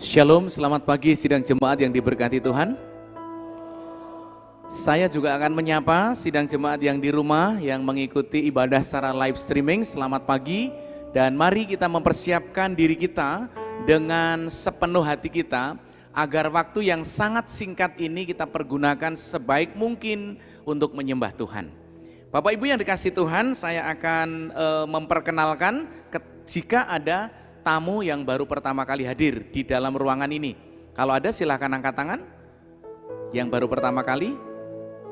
Shalom, selamat pagi sidang jemaat yang diberkati Tuhan. Saya juga akan menyapa sidang jemaat yang di rumah yang mengikuti ibadah secara live streaming. Selamat pagi dan mari kita mempersiapkan diri kita dengan sepenuh hati kita agar waktu yang sangat singkat ini kita pergunakan sebaik mungkin untuk menyembah Tuhan. Bapak Ibu yang dikasihi Tuhan, saya akan memperkenalkan jika ada tamu yang baru pertama kali hadir di dalam ruangan ini. Kalau ada silahkan angkat tangan. Yang baru pertama kali?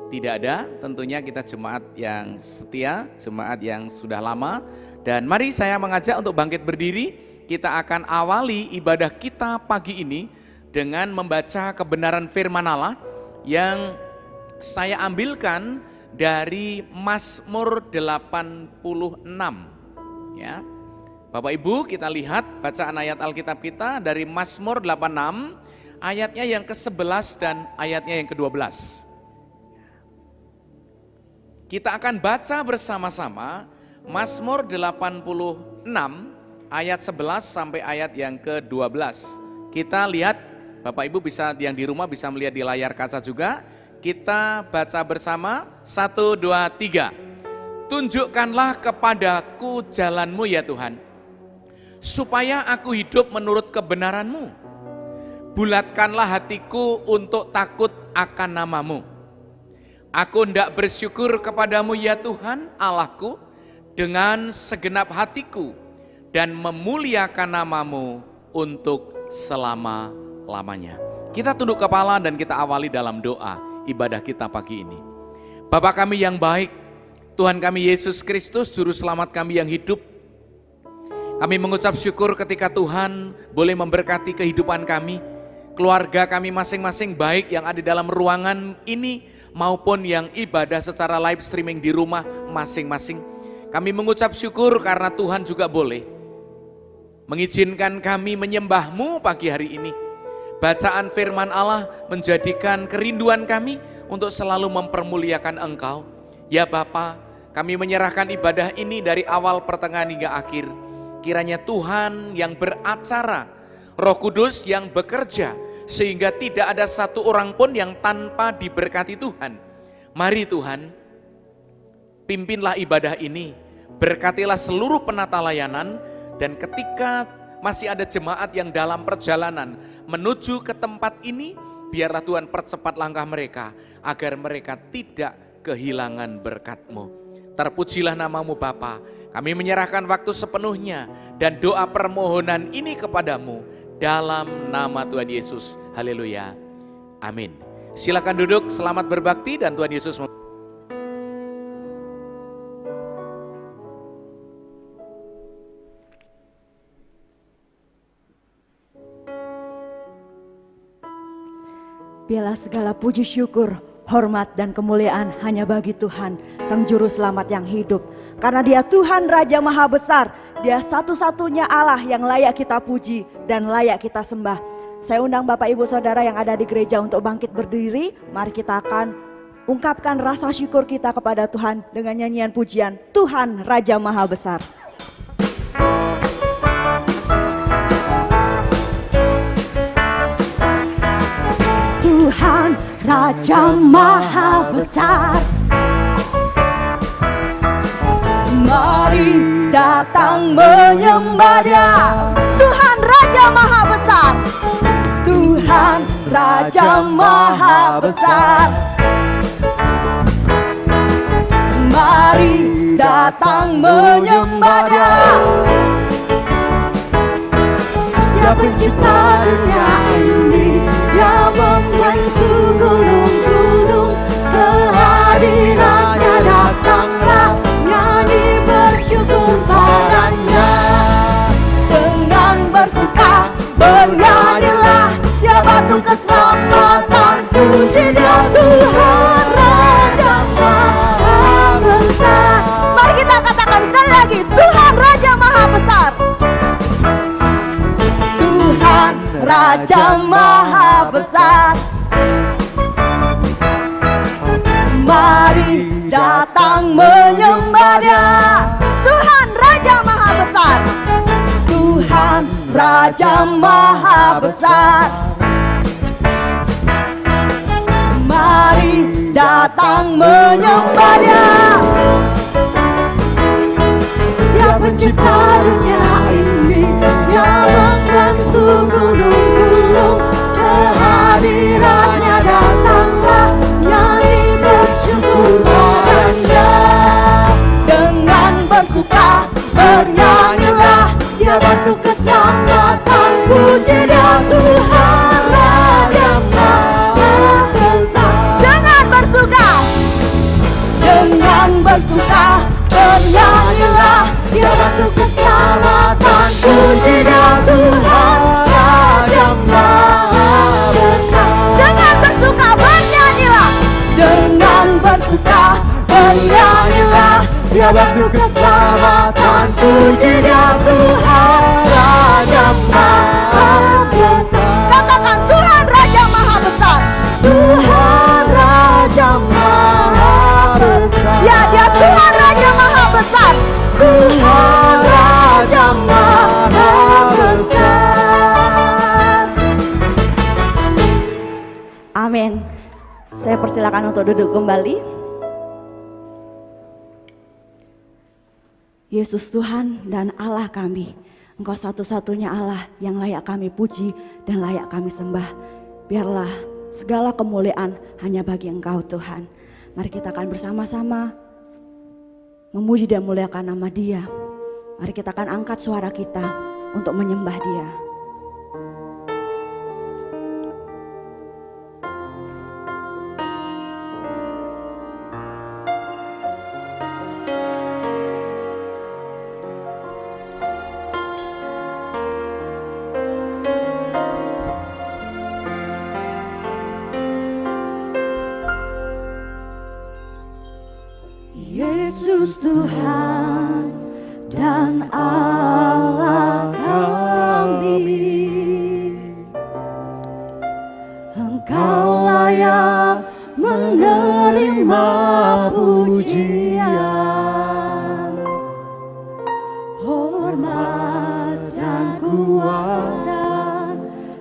Tidak ada, tentunya kita jemaat yang setia, jemaat yang sudah lama. Dan mari saya mengajak untuk bangkit berdiri. Kita akan awali ibadah kita pagi ini dengan membaca kebenaran firman Allah yang saya ambilkan dari Mazmur 86. Ya. Bapak Ibu, kita lihat bacaan ayat Alkitab kita dari Mazmur 86, ayatnya yang ke-11 dan ayatnya yang ke-12. Kita akan baca bersama-sama Mazmur 86, ayat 11 sampai ayat yang ke-12. Kita lihat, Bapak Ibu bisa yang di rumah bisa melihat di layar kaca juga. Kita baca bersama, 1, 2, 3. Tunjukkanlah kepadaku jalan-Mu ya Tuhan, supaya aku hidup menurut kebenaran-Mu. Bulatkanlah hatiku untuk takut akan nama-Mu. Aku hendak bersyukur kepadamu ya Tuhan Allahku dengan segenap hatiku dan memuliakan nama-Mu untuk selama-lamanya. Kita tunduk kepala dan kita awali dalam doa ibadah kita pagi ini. Bapa kami yang baik, Tuhan kami Yesus Kristus, Juru Selamat kami yang hidup, kami mengucap syukur ketika Tuhan boleh memberkati kehidupan kami, keluarga kami masing-masing, baik yang ada dalam ruangan ini maupun yang ibadah secara live streaming di rumah masing-masing. Kami mengucap syukur karena Tuhan juga boleh mengizinkan kami menyembah-Mu pagi hari ini. Bacaan firman Allah menjadikan kerinduan kami untuk selalu mempermuliakan Engkau. Ya Bapa, kami menyerahkan ibadah ini dari awal, pertengahan hingga akhir. Kiranya Tuhan yang beracara, Roh Kudus yang bekerja, sehingga tidak ada satu orang pun yang tanpa diberkati Tuhan. Mari Tuhan, pimpinlah ibadah ini, berkatilah seluruh penata layanan, dan ketika masih ada jemaat yang dalam perjalanan menuju ke tempat ini, biarlah Tuhan percepat langkah mereka, agar mereka tidak kehilangan berkat-Mu. Terpujilah nama-Mu Bapa. Kami menyerahkan waktu sepenuhnya dan doa permohonan ini kepadamu dalam nama Tuhan Yesus. Haleluya. Amin. Silakan duduk, selamat berbakti dan Tuhan Yesus Biarlah segala puji syukur, hormat dan kemuliaan hanya bagi Tuhan, Sang Juru Selamat yang hidup. Karena Dia Tuhan Raja Maha Besar, Dia satu-satunya Allah yang layak kita puji dan layak kita sembah. Saya undang Bapak Ibu Saudara yang ada di gereja untuk bangkit berdiri. Mari kita akan ungkapkan rasa syukur kita kepada Tuhan dengan nyanyian pujian Tuhan Raja Maha Besar. Tuhan Raja Maha Besar, mari datang menyembah Dia. Tuhan Raja Maha Besar, Tuhan Raja Maha Besar, mari datang menyembah Dia. Dia pencipta dunia ini, Dia membentuk gunung-gunung, kehadirannya datanglah, nyanyi bersyukur padanya. Dengan bersuka bernyanyilah, Dia batu keselamatan, puji Dia Tuhan Raja Maha Besar. Mari kita katakan sekali lagi, Tuhan Raja Maha Besar, Tuhan Raja Maha Besar, mari datang menyembah Dia. Tuhan Raja Maha Besar, Tuhan Raja Maha Besar. Mari datang menyembah Dia. Dia pencipta dunia ini, Dia membantu gunung-gunung. Kehadirannya datanglah, nyanyi bersyukur padanya. Dengan bersuka bernyanyilah, Dia bantu keselamatan. Puji Dia Tuhan Raja Maha Besar. Dengan bersuka bernyanyilah, Dia bantu keselamatan. Puji Dia Tuhan Raja Maha Besar. Dengan bersuka bernyanyilah, dengan bersuka bernyanyilah, Dia bantu keselamatan. Puji Dia Tuhan Raja Maha Besar. Katakan Tuhan Raja Maha Besar. Tuhan Raja Maha Besar. Ya, Dia Tuhan Raja Maha Besar. Tuhan Raja Maha Besar. Amin. Saya persilakan untuk duduk kembali. Yesus Tuhan dan Allah kami, Engkau satu-satunya Allah yang layak kami puji dan layak kami sembah. Biarlah segala kemuliaan hanya bagi Engkau Tuhan. Mari kita akan bersama-sama memuji dan muliakan nama Dia. Mari kita akan angkat suara kita untuk menyembah Dia. Yesus Tuhan dan Allah kami, Engkau layak menerima pujian, hormat dan kuasa,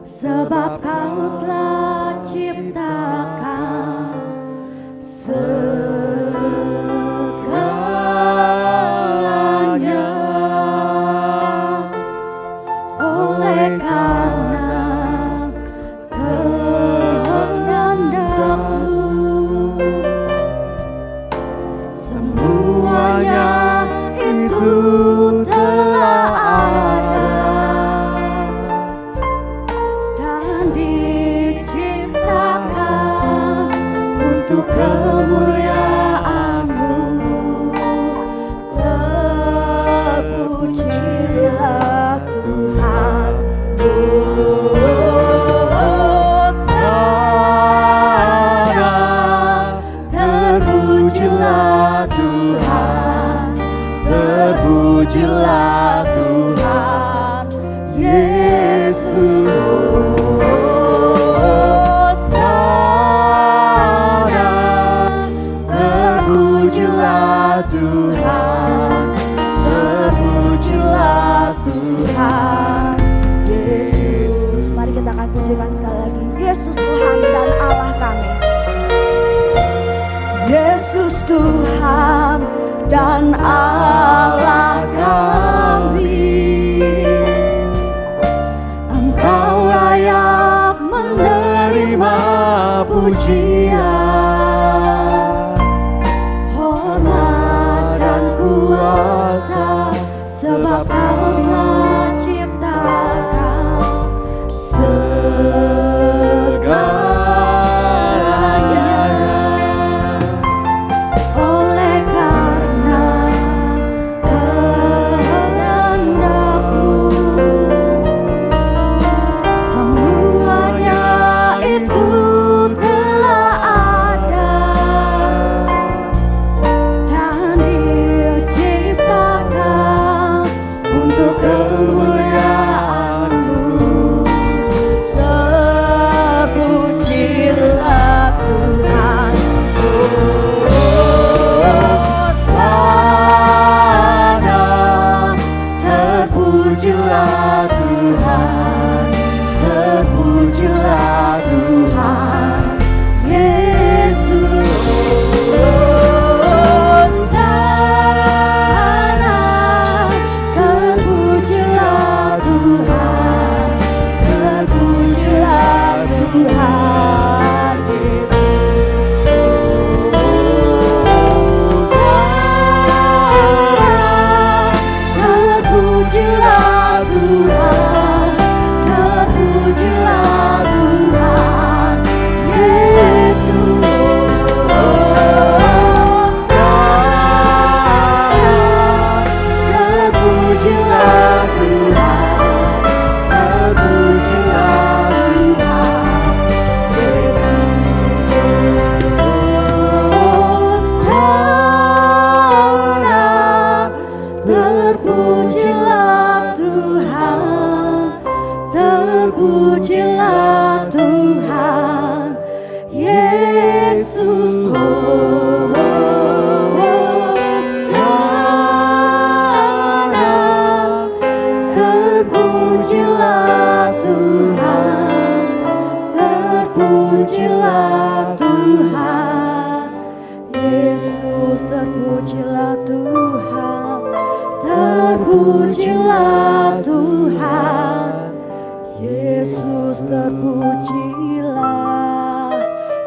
sebab Kau telah ciptakan segalanya. Oleh karena kehendak-Mu, semuanya itu telah ada dan diciptakan untuk kemuliaan-Mu. Terpujilah Tuhan, Hosana. Terpujilah Tuhan, terpujilah Tuhan Yesus. Hosana. Terpujilah Tuhan, terpujilah Tuhan Yesus. Mari kita akan pujikan sekali lagi. Yesus Tuhan dan Allah kami. Yesus Tuhan dan Allah kami, Engkau layak menerima pujian, hormat dan kuasa, sebab Kau telah ciptakan segalanya. Oleh karena terpujilah Tuhan Yesus. Hosana, terpujilah Tuhan, terpujilah Tuhan Yesus, terpujilah Tuhan, terpujilah Tuhan Yesus, terpujilah,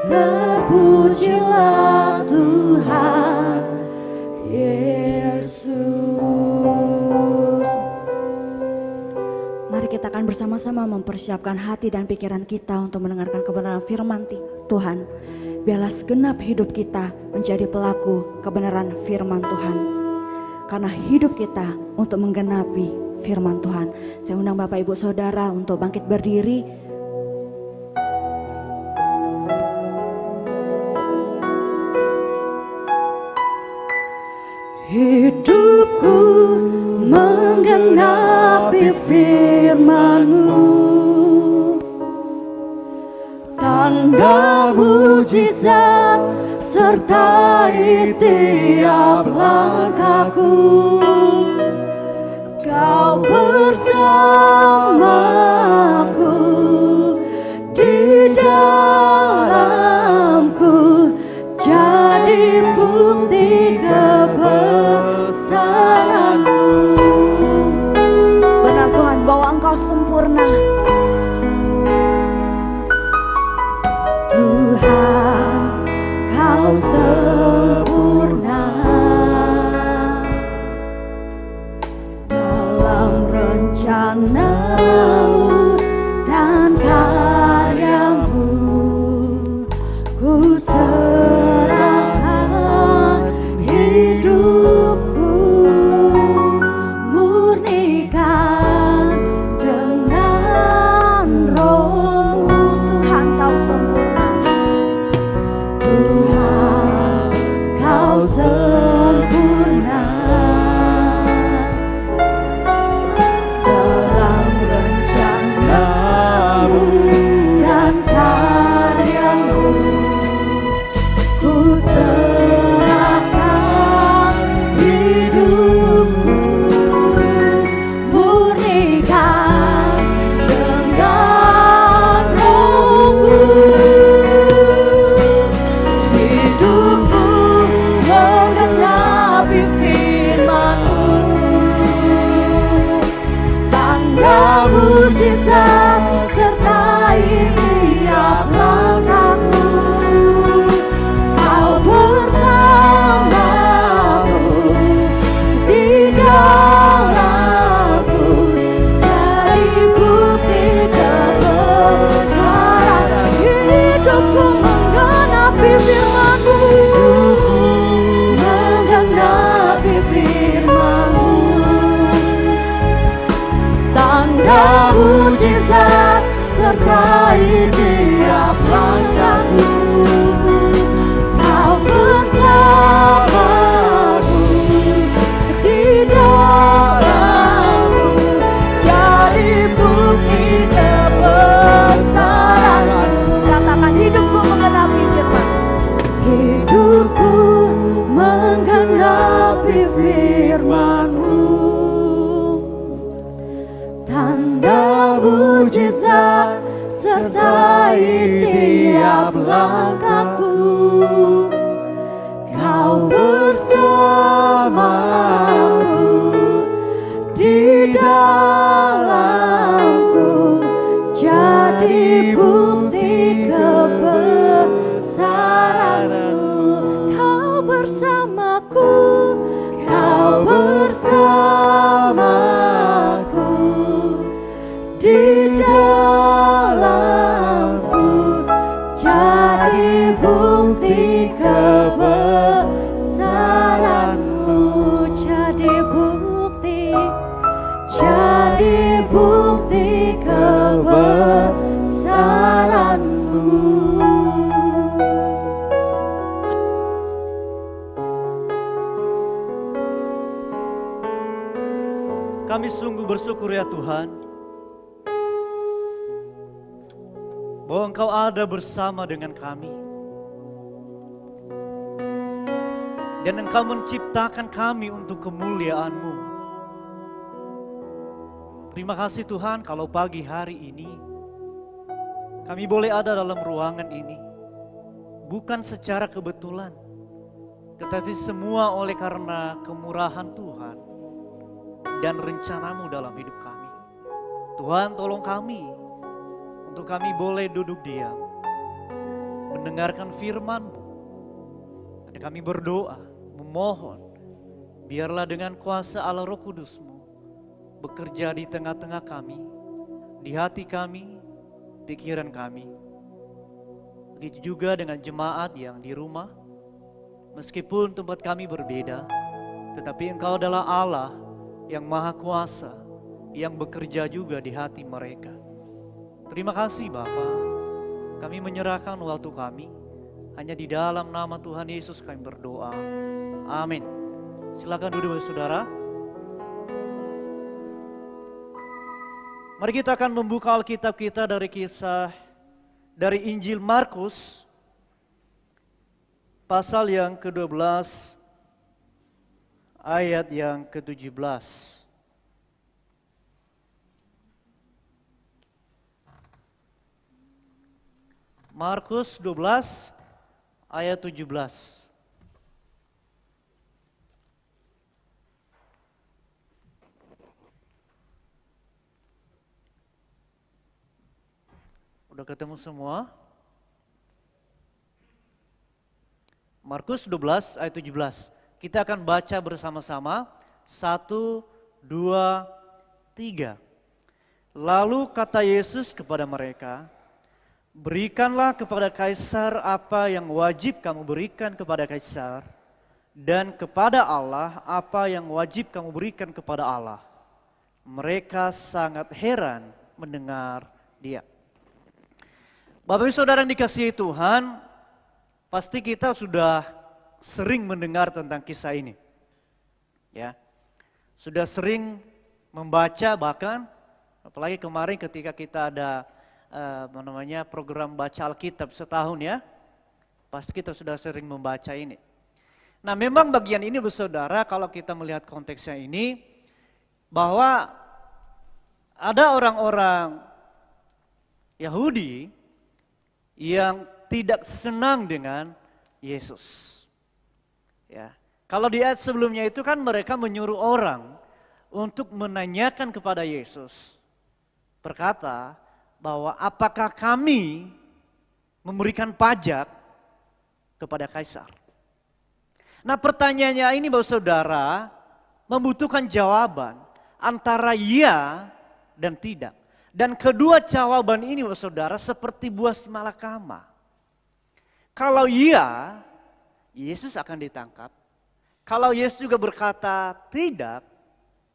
terpujilah Tuhan Yesus. Mari kita akan bersama-sama mempersiapkan hati dan pikiran kita untuk mendengarkan kebenaran firman Tuhan. Biarlah segenap hidup kita menjadi pelaku kebenaran firman Tuhan. Karena hidup kita untuk menggenapi firman Tuhan. Saya undang Bapak Ibu Saudara untuk bangkit berdiri. Hidupku menggenapi firman-Mu, tanda mujizat sertai tiap langkahku. Kau bersamaku di dalamku, jadi bukti kebesaran-Mu. Benar Tuhan, bahwa Engkau sempurna. Tuhan, Kau sempurna dalam rencana-Mu dan karya-Mu. Ku serahkan hidupku, murnikan dengan Roh-Mu. Tuhan, Kau sempurna. Tuhan, Kau sempurna dalam rencana-Mu dan karya-Mu. Ku serahkan hidupku, murnikan dengan Roh-Mu. Hidupku menggenapi firman-Mu, tanda mujizat sertai tiap langkahku. Kau bersamaku di dalamku, jadi bukti kebesaran. Hidupku menggenapi firman-Mu, menggenapi firman-Mu, tanda mujizat sertai tiap langkahku. Kau bersamaku di dalamku, jadi bukti kebesaran-Mu. Katakan, hidupku menggenapi firman. Hidupku menggenapi firman-Mu, tanda mujizat sertai tiap langkahku. Kau bersamaku di dalamku, jadi bukti kebesaran-Mu. Kau bersamaku, Kau bersamaku di dalamku, jadi bukti kebesaran-Mu. Jadi bukti kebesaran-Mu. Kami sungguh bersyukur ya Tuhan, bahwa Engkau ada bersama dengan kami. Dan Engkau menciptakan kami untuk kemuliaan-Mu. Terima kasih Tuhan kalau pagi hari ini kami boleh ada dalam ruangan ini. Bukan secara kebetulan, tetapi semua oleh karena kemurahan Tuhan dan rencana-Mu dalam hidup kami. Tuhan, tolong kami untuk kami boleh duduk diam, mendengarkan firman-Mu. Dan kami berdoa, memohon, biarlah dengan kuasa Allah Roh Kudus-Mu bekerja di tengah-tengah kami, di hati kami, pikiran kami. Begitu juga dengan jemaat yang di rumah, meskipun tempat kami berbeda, tetapi Engkau adalah Allah yang Maha Kuasa, yang bekerja juga di hati mereka. Terima kasih Bapa, kami menyerahkan waktu kami, hanya di dalam nama Tuhan Yesus kami berdoa. Amin. Silakan duduk saudara. Mari kita akan membuka Alkitab kita dari Injil Markus pasal yang ke-12 ayat yang ke-17. Markus 12 ayat 17. Udah ketemu semua? Markus 12 ayat 17. Kita akan baca bersama-sama. 1, 2, 3. Lalu kata Yesus kepada mereka, berikanlah kepada Kaisar apa yang wajib kamu berikan kepada Kaisar, dan kepada Allah apa yang wajib kamu berikan kepada Allah. Mereka sangat heran mendengar dia. Bapak Ibu Saudara yang dikasihi Tuhan, pasti kita sudah sering mendengar tentang kisah ini. Ya. Sudah sering membaca, bahkan apalagi kemarin ketika kita ada program baca Alkitab setahun ya. Pasti kita sudah sering membaca ini. Nah, memang bagian ini Saudara, kalau kita melihat konteksnya ini, bahwa ada orang-orang Yahudi yang tidak senang dengan Yesus. Ya. Kalau di ayat sebelumnya itu kan mereka menyuruh orang untuk menanyakan kepada Yesus. Berkata bahwa apakah kami memberikan pajak kepada Kaisar. Nah, pertanyaannya ini Bapak Saudara membutuhkan jawaban antara iya dan tidak. Dan kedua jawaban ini saudara seperti buah malakama. Kalau iya, Yesus akan ditangkap. Kalau Yesus juga berkata tidak,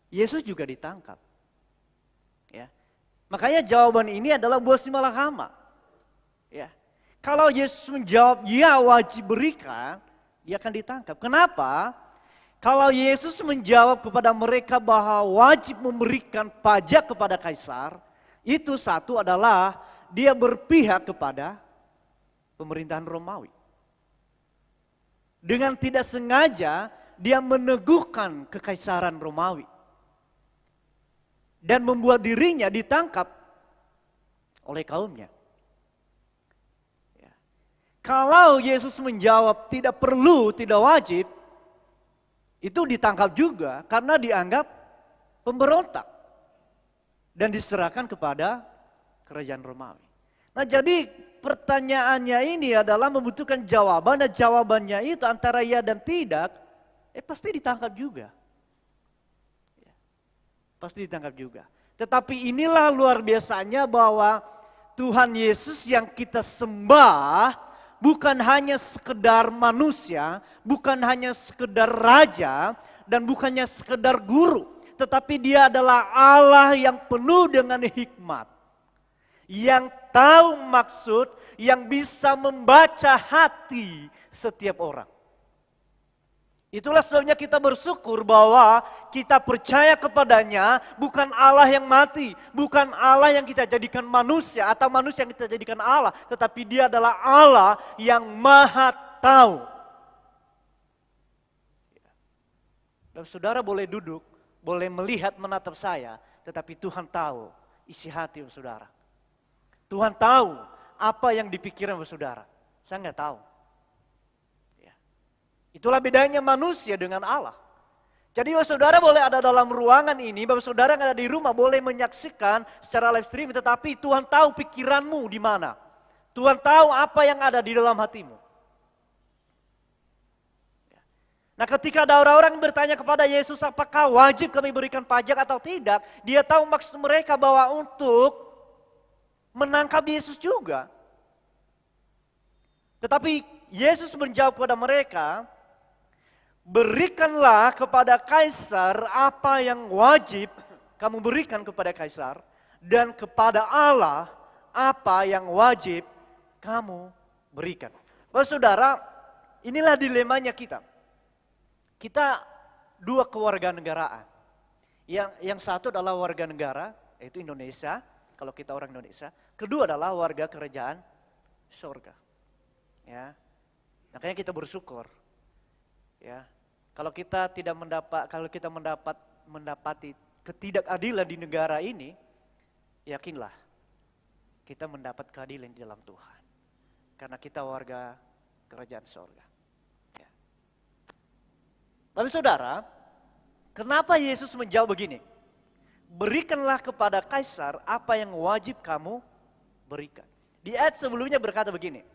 Yesus juga ditangkap. Ya. Makanya jawaban ini adalah buah malakama. Ya. Kalau Yesus menjawab ya wajib berikan, dia akan ditangkap. Kenapa? Kalau Yesus menjawab kepada mereka bahwa wajib memberikan pajak kepada Kaisar, itu satu adalah dia berpihak kepada pemerintahan Romawi. Dengan tidak sengaja dia meneguhkan kekaisaran Romawi. Dan membuat dirinya ditangkap oleh kaumnya. Ya. Kalau Yesus menjawab tidak perlu, tidak wajib, itu ditangkap juga karena dianggap pemberontak. Dan diserahkan kepada kerajaan Romawi. Nah, jadi pertanyaannya ini adalah membutuhkan jawaban, dan jawabannya itu antara ya dan tidak, pasti ditangkap juga. Ya, pasti ditangkap juga. Tetapi inilah luar biasanya bahwa Tuhan Yesus yang kita sembah bukan hanya sekedar manusia, bukan hanya sekedar raja, dan bukannya sekedar guru. Tetapi dia adalah Allah yang penuh dengan hikmat. Yang tahu maksud, yang bisa membaca hati setiap orang. Itulah sebabnya kita bersyukur bahwa kita percaya kepadanya bukan Allah yang mati, bukan Allah yang kita jadikan manusia atau manusia yang kita jadikan Allah, tetapi dia adalah Allah yang maha tahu. Dan saudara boleh duduk, boleh melihat menatap saya, tetapi Tuhan tahu isi hati saudara. Tuhan tahu apa yang dipikirkan saudara. Saya nggak tahu. Itulah bedanya manusia dengan Allah. Jadi Bapak Saudara boleh ada dalam ruangan ini, Bapak Saudara yang ada di rumah boleh menyaksikan secara live stream, tetapi Tuhan tahu pikiranmu di mana. Tuhan tahu apa yang ada di dalam hatimu. Nah, ketika ada orang-orang bertanya kepada Yesus apakah wajib kami berikan pajak atau tidak, dia tahu maksud mereka bahwa untuk menangkap Yesus juga. Tetapi Yesus menjawab kepada mereka, berikanlah kepada kaisar apa yang wajib kamu berikan kepada kaisar, dan kepada Allah apa yang wajib kamu berikan. Bapak Saudara, inilah dilemanya kita. Kita dua kewarganegaraan. Yang satu adalah warga negara, yaitu Indonesia, kalau kita orang Indonesia. Kedua adalah warga kerajaan surga. Ya. Makanya kita bersyukur. Ya, kalau kita mendapati ketidakadilan di negara ini, yakinlah kita mendapat keadilan di dalam Tuhan. Karena kita warga kerajaan surga. Ya. Tapi saudara, kenapa Yesus menjawab begini? Berikanlah kepada kaisar apa yang wajib kamu berikan. Di ayat sebelumnya berkata begini.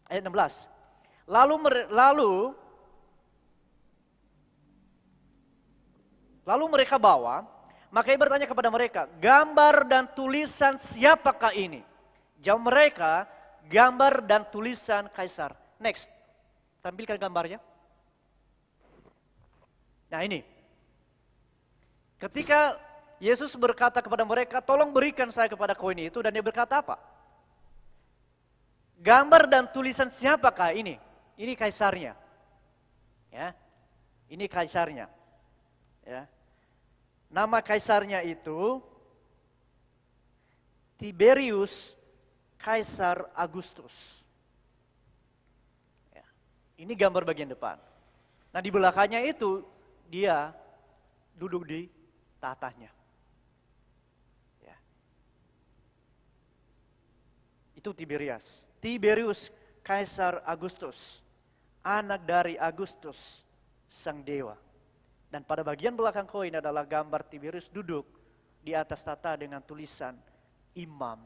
Ayat 16. Lalu mereka bawa, maka ia bertanya kepada mereka, gambar dan tulisan siapakah ini? Jawab mereka, gambar dan tulisan kaisar. Next, tampilkan gambarnya. Nah ini, ketika Yesus berkata kepada mereka, tolong berikan saya kepada koin itu, dan dia berkata apa? Gambar dan tulisan siapakah ini? Ini kaisarnya. Ya, ini kaisarnya. Ya. Nama kaisarnya itu Tiberius Kaisar Agustus. Ya. Ini gambar bagian depan. Nah di belakangnya itu dia duduk di tahtanya. Ya. Itu Tiberius Kaisar Agustus, anak dari Agustus sang dewa. Dan pada bagian belakang koin adalah gambar Tiberius duduk di atas tahta dengan tulisan imam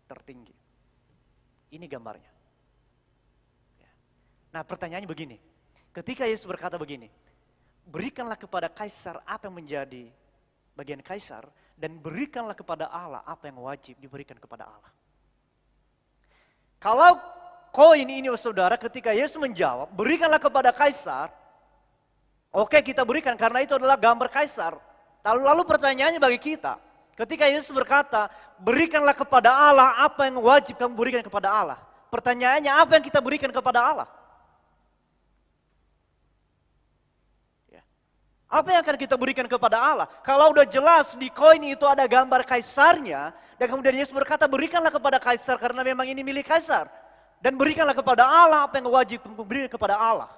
tertinggi. Ini gambarnya. Ya. Nah pertanyaannya begini, ketika Yesus berkata begini, berikanlah kepada kaisar apa yang menjadi bagian kaisar, dan berikanlah kepada Allah apa yang wajib diberikan kepada Allah. Kalau koin ini saudara, ketika Yesus menjawab, berikanlah kepada kaisar, oke kita berikan karena itu adalah gambar kaisar. Lalu pertanyaannya bagi kita, ketika Yesus berkata, berikanlah kepada Allah apa yang wajib kamu berikan kepada Allah. Pertanyaannya, apa yang kita berikan kepada Allah? Ya. Apa yang akan kita berikan kepada Allah? Kalau udah jelas di koin itu ada gambar kaisarnya, dan kemudian Yesus berkata, berikanlah kepada kaisar karena memang ini milik kaisar. Dan berikanlah kepada Allah apa yang wajib kamu berikan kepada Allah.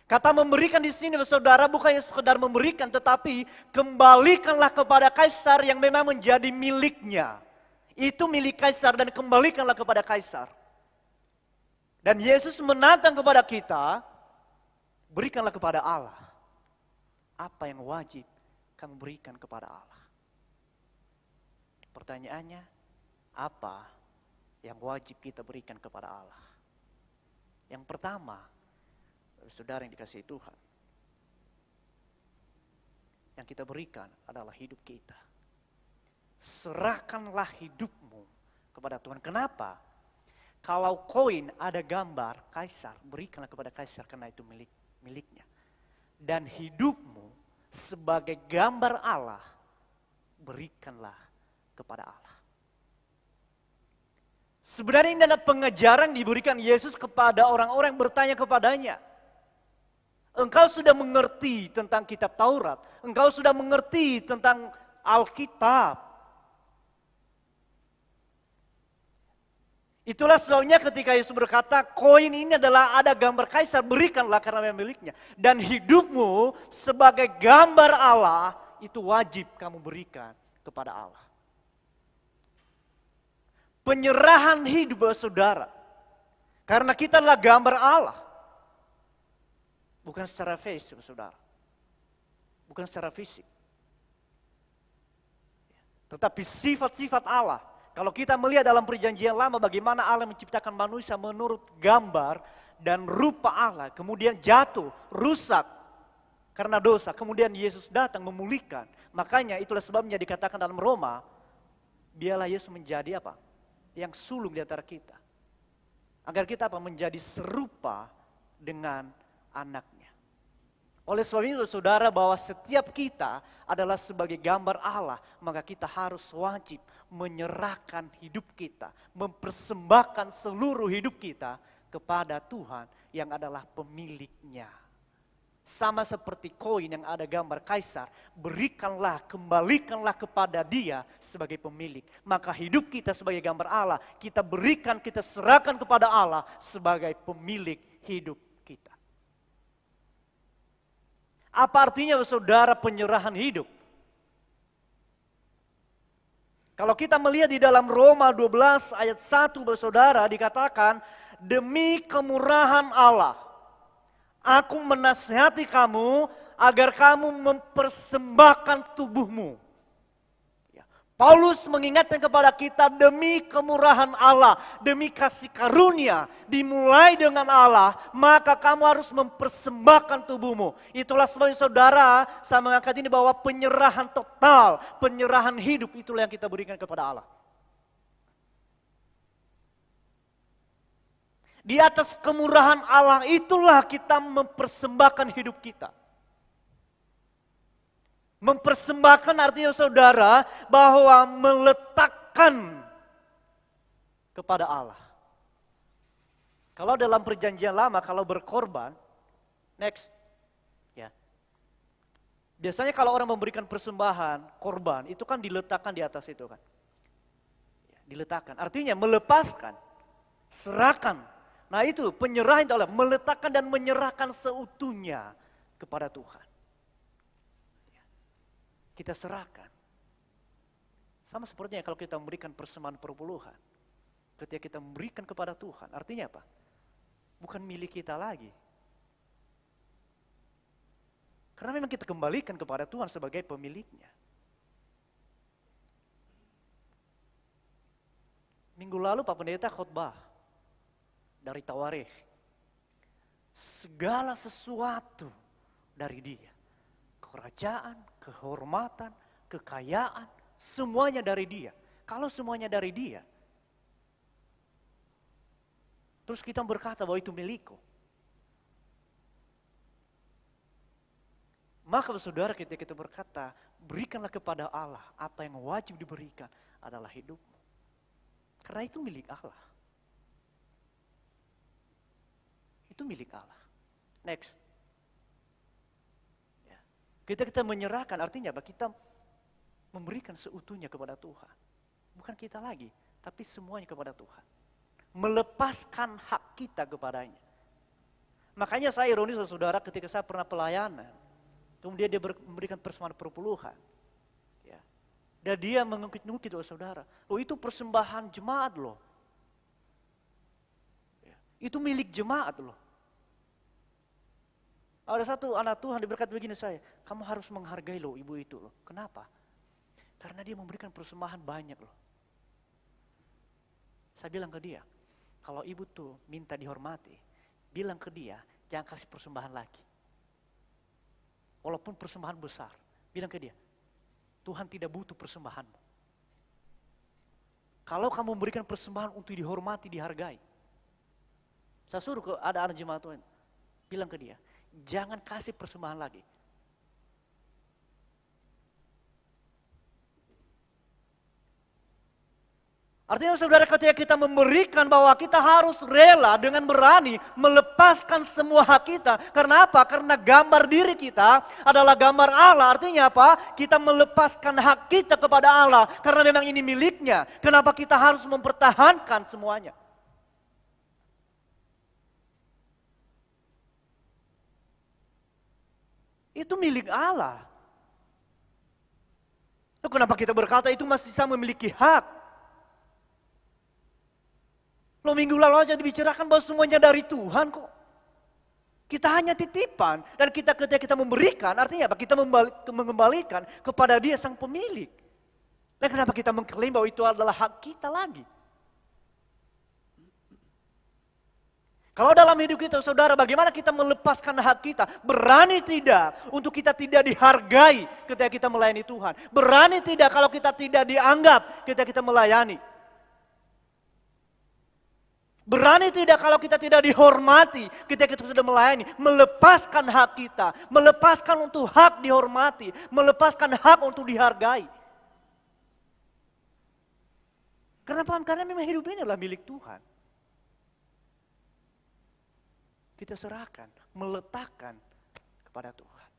Kata memberikan di sini saudara bukannya sekedar memberikan, tetapi kembalikanlah kepada kaisar yang memang menjadi miliknya. Itu milik kaisar dan kembalikanlah kepada kaisar. Dan Yesus menantang kepada kita, berikanlah kepada Allah apa yang wajib kamu berikan kepada Allah. Pertanyaannya, apa yang wajib kita berikan kepada Allah? Yang pertama, saudara yang dikasihi Tuhan, yang kita berikan adalah hidup kita. Serahkanlah hidupmu kepada Tuhan. Kenapa? Kalau koin ada gambar kaisar, berikanlah kepada kaisar karena itu miliknya. Dan hidupmu sebagai gambar Allah, berikanlah kepada Allah. Sebenarnya ini adalah pengajaran yang diberikan Yesus kepada orang-orang yang bertanya kepadanya. Engkau sudah mengerti tentang kitab Taurat. Engkau sudah mengerti tentang Alkitab. Itulah sebabnya ketika Yesus berkata, koin ini adalah ada gambar kaisar, berikanlah karena memang miliknya. Dan hidupmu sebagai gambar Allah, itu wajib kamu berikan kepada Allah. Penyerahan hidup saudara. Karena kita adalah gambar Allah. Bukan secara fisik, saudara. Bukan secara fisik. Tetapi sifat-sifat Allah. Kalau kita melihat dalam perjanjian lama bagaimana Allah menciptakan manusia menurut gambar dan rupa Allah. Kemudian jatuh, rusak karena dosa. Kemudian Yesus datang memulihkan. Makanya itulah sebabnya dikatakan dalam Roma, biarlah Yesus menjadi apa? Yang sulung di antara kita. Agar kita apa? Menjadi serupa dengan anaknya. Oleh sebab itu saudara, bahwa setiap kita adalah sebagai gambar Allah, maka kita harus wajib menyerahkan hidup kita, mempersembahkan seluruh hidup kita kepada Tuhan yang adalah pemiliknya. Sama seperti koin yang ada gambar kaisar, berikanlah, kembalikanlah kepada dia sebagai pemilik. Maka hidup kita sebagai gambar Allah, kita berikan, kita serahkan kepada Allah sebagai pemilik hidup kita. Apa artinya saudara penyerahan hidup? Kalau kita melihat di dalam Roma 12 ayat 1 saudara dikatakan, demi kemurahan Allah, aku menasihati kamu agar kamu mempersembahkan tubuhmu. Paulus mengingatkan kepada kita demi kemurahan Allah, demi kasih karunia dimulai dengan Allah, maka kamu harus mempersembahkan tubuhmu. Itulah sebabnya saudara, saya mengangkat ini bahwa penyerahan total, penyerahan hidup itulah yang kita berikan kepada Allah. Di atas kemurahan Allah itulah kita mempersembahkan hidup kita. Mempersembahkan artinya saudara bahwa meletakkan kepada Allah. Kalau dalam perjanjian lama kalau berkorban, next, ya. Biasanya kalau orang memberikan persembahan, korban, itu kan diletakkan di atas itu kan. Ya, diletakkan, artinya melepaskan, serahkan. Nah itu penyerahan itu adalah meletakkan dan menyerahkan seutuhnya kepada Tuhan. Kita serahkan. Sama sepertinya kalau kita memberikan persembahan perpuluhan. Ketika kita memberikan kepada Tuhan, artinya apa? Bukan milik kita lagi. Karena memang kita kembalikan kepada Tuhan sebagai pemiliknya. Minggu lalu Pak Pendeta khotbah dari Tawarikh. Segala sesuatu dari Dia. Kerajaan, kehormatan, kekayaan, semuanya dari Dia. Kalau semuanya dari Dia, terus kita berkata bahwa itu milikku. Maka saudara ketika kita berkata, berikanlah kepada Allah apa yang wajib diberikan adalah hidupmu. Karena itu milik Allah. Itu milik Allah. Next. Kita menyerahkan artinya apa? Kita memberikan seutuhnya kepada Tuhan. Bukan kita lagi, tapi semuanya kepada Tuhan. Melepaskan hak kita kepadanya. Makanya saya ironis saudara ketika saya pernah pelayanan. Kemudian dia memberikan persembahan perpuluhan. Ya. Dan dia mengungkit-ungkit saudara. Oh itu persembahan jemaat loh. Ya. Itu milik jemaat loh. Ada satu anak Tuhan diberkati begini saya, kamu harus menghargai loh ibu itu loh. Kenapa? Karena dia memberikan persembahan banyak loh. Saya bilang ke dia, kalau ibu tuh minta dihormati, bilang ke dia, jangan kasih persembahan lagi. Walaupun persembahan besar, bilang ke dia, Tuhan tidak butuh persembahanmu. Kalau kamu memberikan persembahan untuk dihormati, dihargai. Saya suruh ke ada anak jemaat Tuhan, bilang ke dia, jangan kasih persembahan lagi. Artinya saudara, ketika kita memberikan, bahwa kita harus rela dengan berani melepaskan semua hak kita. Karena apa? Karena gambar diri kita adalah gambar Allah. Artinya apa? Kita melepaskan hak kita kepada Allah. Karena memang ini miliknya. Kenapa kita harus mempertahankan semuanya? Itu milik Allah. Lalu kenapa kita berkata itu masih bisa memiliki hak? Loh, minggu lalu aja dibicarakan bahwa semuanya dari Tuhan kok. Kita hanya titipan. Dan ketika kita memberikan, artinya apa? Kita mengembalikan kepada Dia sang pemilik. Dan kenapa kita mengklaim bahwa itu adalah hak kita lagi? Kalau dalam hidup kita, saudara, bagaimana kita melepaskan hak kita? Berani tidak untuk kita tidak dihargai ketika kita melayani Tuhan? Berani tidak kalau kita tidak dianggap ketika kita melayani? Berani tidak kalau kita tidak dihormati ketika kita sudah melayani? Melepaskan hak kita, melepaskan untuk hak dihormati, melepaskan hak untuk dihargai. Kenapa? Karena memang hidup ini adalah milik Tuhan. Kita serahkan, meletakkan kepada Tuhan.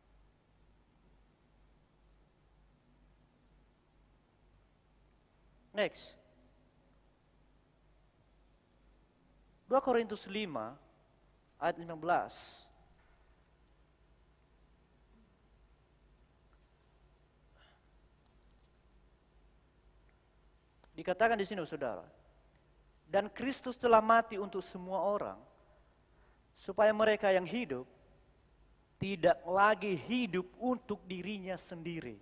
Next. 2 Korintus 5 ayat 15. Dikatakan di sini, saudara. Dan Kristus telah mati untuk semua orang, supaya mereka yang hidup tidak lagi hidup untuk dirinya sendiri,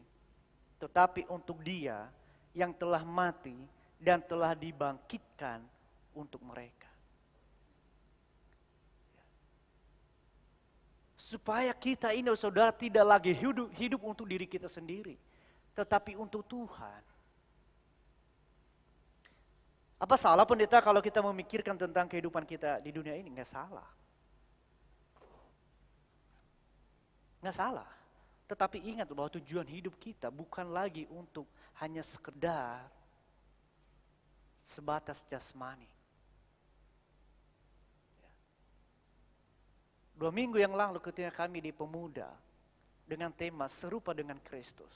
tetapi untuk Dia yang telah mati dan telah dibangkitkan untuk mereka. Supaya kita ini, saudara, tidak lagi hidup untuk diri kita sendiri, tetapi untuk Tuhan. Apa salah pendeta kalau kita memikirkan tentang kehidupan kita di dunia ini? Nggak salah. Nggak salah. Tetapi ingat bahwa tujuan hidup kita bukan lagi untuk hanya sekedar sebatas jasmani. 2 minggu yang lalu ketika kami di Pemuda dengan tema serupa dengan Kristus,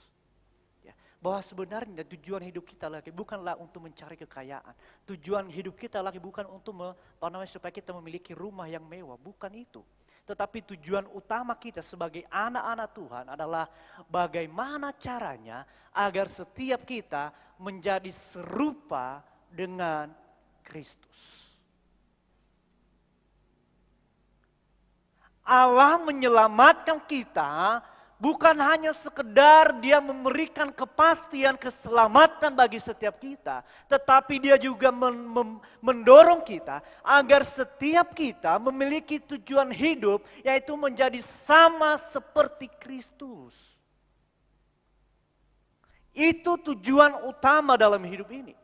ya, bahwa sebenarnya tujuan hidup kita lagi bukanlah untuk mencari kekayaan. Tujuan hidup kita lagi bukan untuk supaya kita memiliki rumah yang mewah, bukan itu. Tetapi tujuan utama kita sebagai anak-anak Tuhan adalah bagaimana caranya agar setiap kita menjadi serupa dengan Kristus. Allah menyelamatkan kita bukan hanya sekedar Dia memberikan kepastian keselamatan bagi setiap kita, tetapi Dia juga mendorong kita agar setiap kita memiliki tujuan hidup, yaitu menjadi sama seperti Kristus. Itu tujuan utama dalam hidup ini.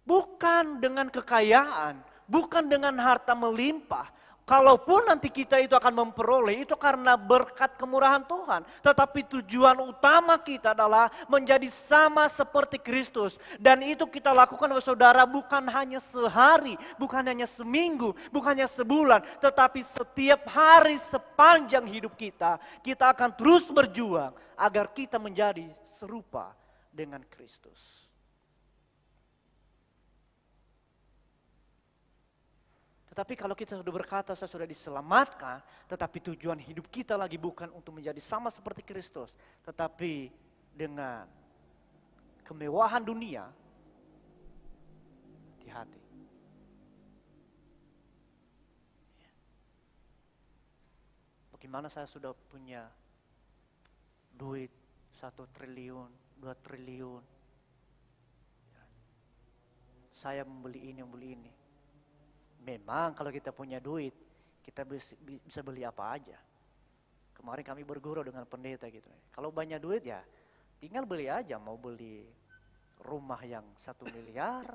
Bukan dengan kekayaan, bukan dengan harta melimpah. Kalaupun nanti kita itu akan memperoleh, itu karena berkat kemurahan Tuhan. Tetapi tujuan utama kita adalah menjadi sama seperti Kristus. Dan itu kita lakukan, saudara, bukan hanya sehari, bukan hanya seminggu, bukan hanya sebulan. Tetapi setiap hari sepanjang hidup kita, kita akan terus berjuang agar kita menjadi serupa dengan Kristus. Tetapi kalau kita sudah berkata, saya sudah diselamatkan, tetapi tujuan hidup kita lagi bukan untuk menjadi sama seperti Kristus, tetapi dengan kemewahan dunia, hati-hati. Bagaimana saya sudah punya duit 1 triliun, 2 triliun, saya membeli ini, membeli ini. Memang kalau kita punya duit, kita bisa beli apa aja. Kemarin kami bergurau dengan pendeta gitu. Kalau banyak duit ya tinggal beli aja, mau beli rumah yang 1 miliar,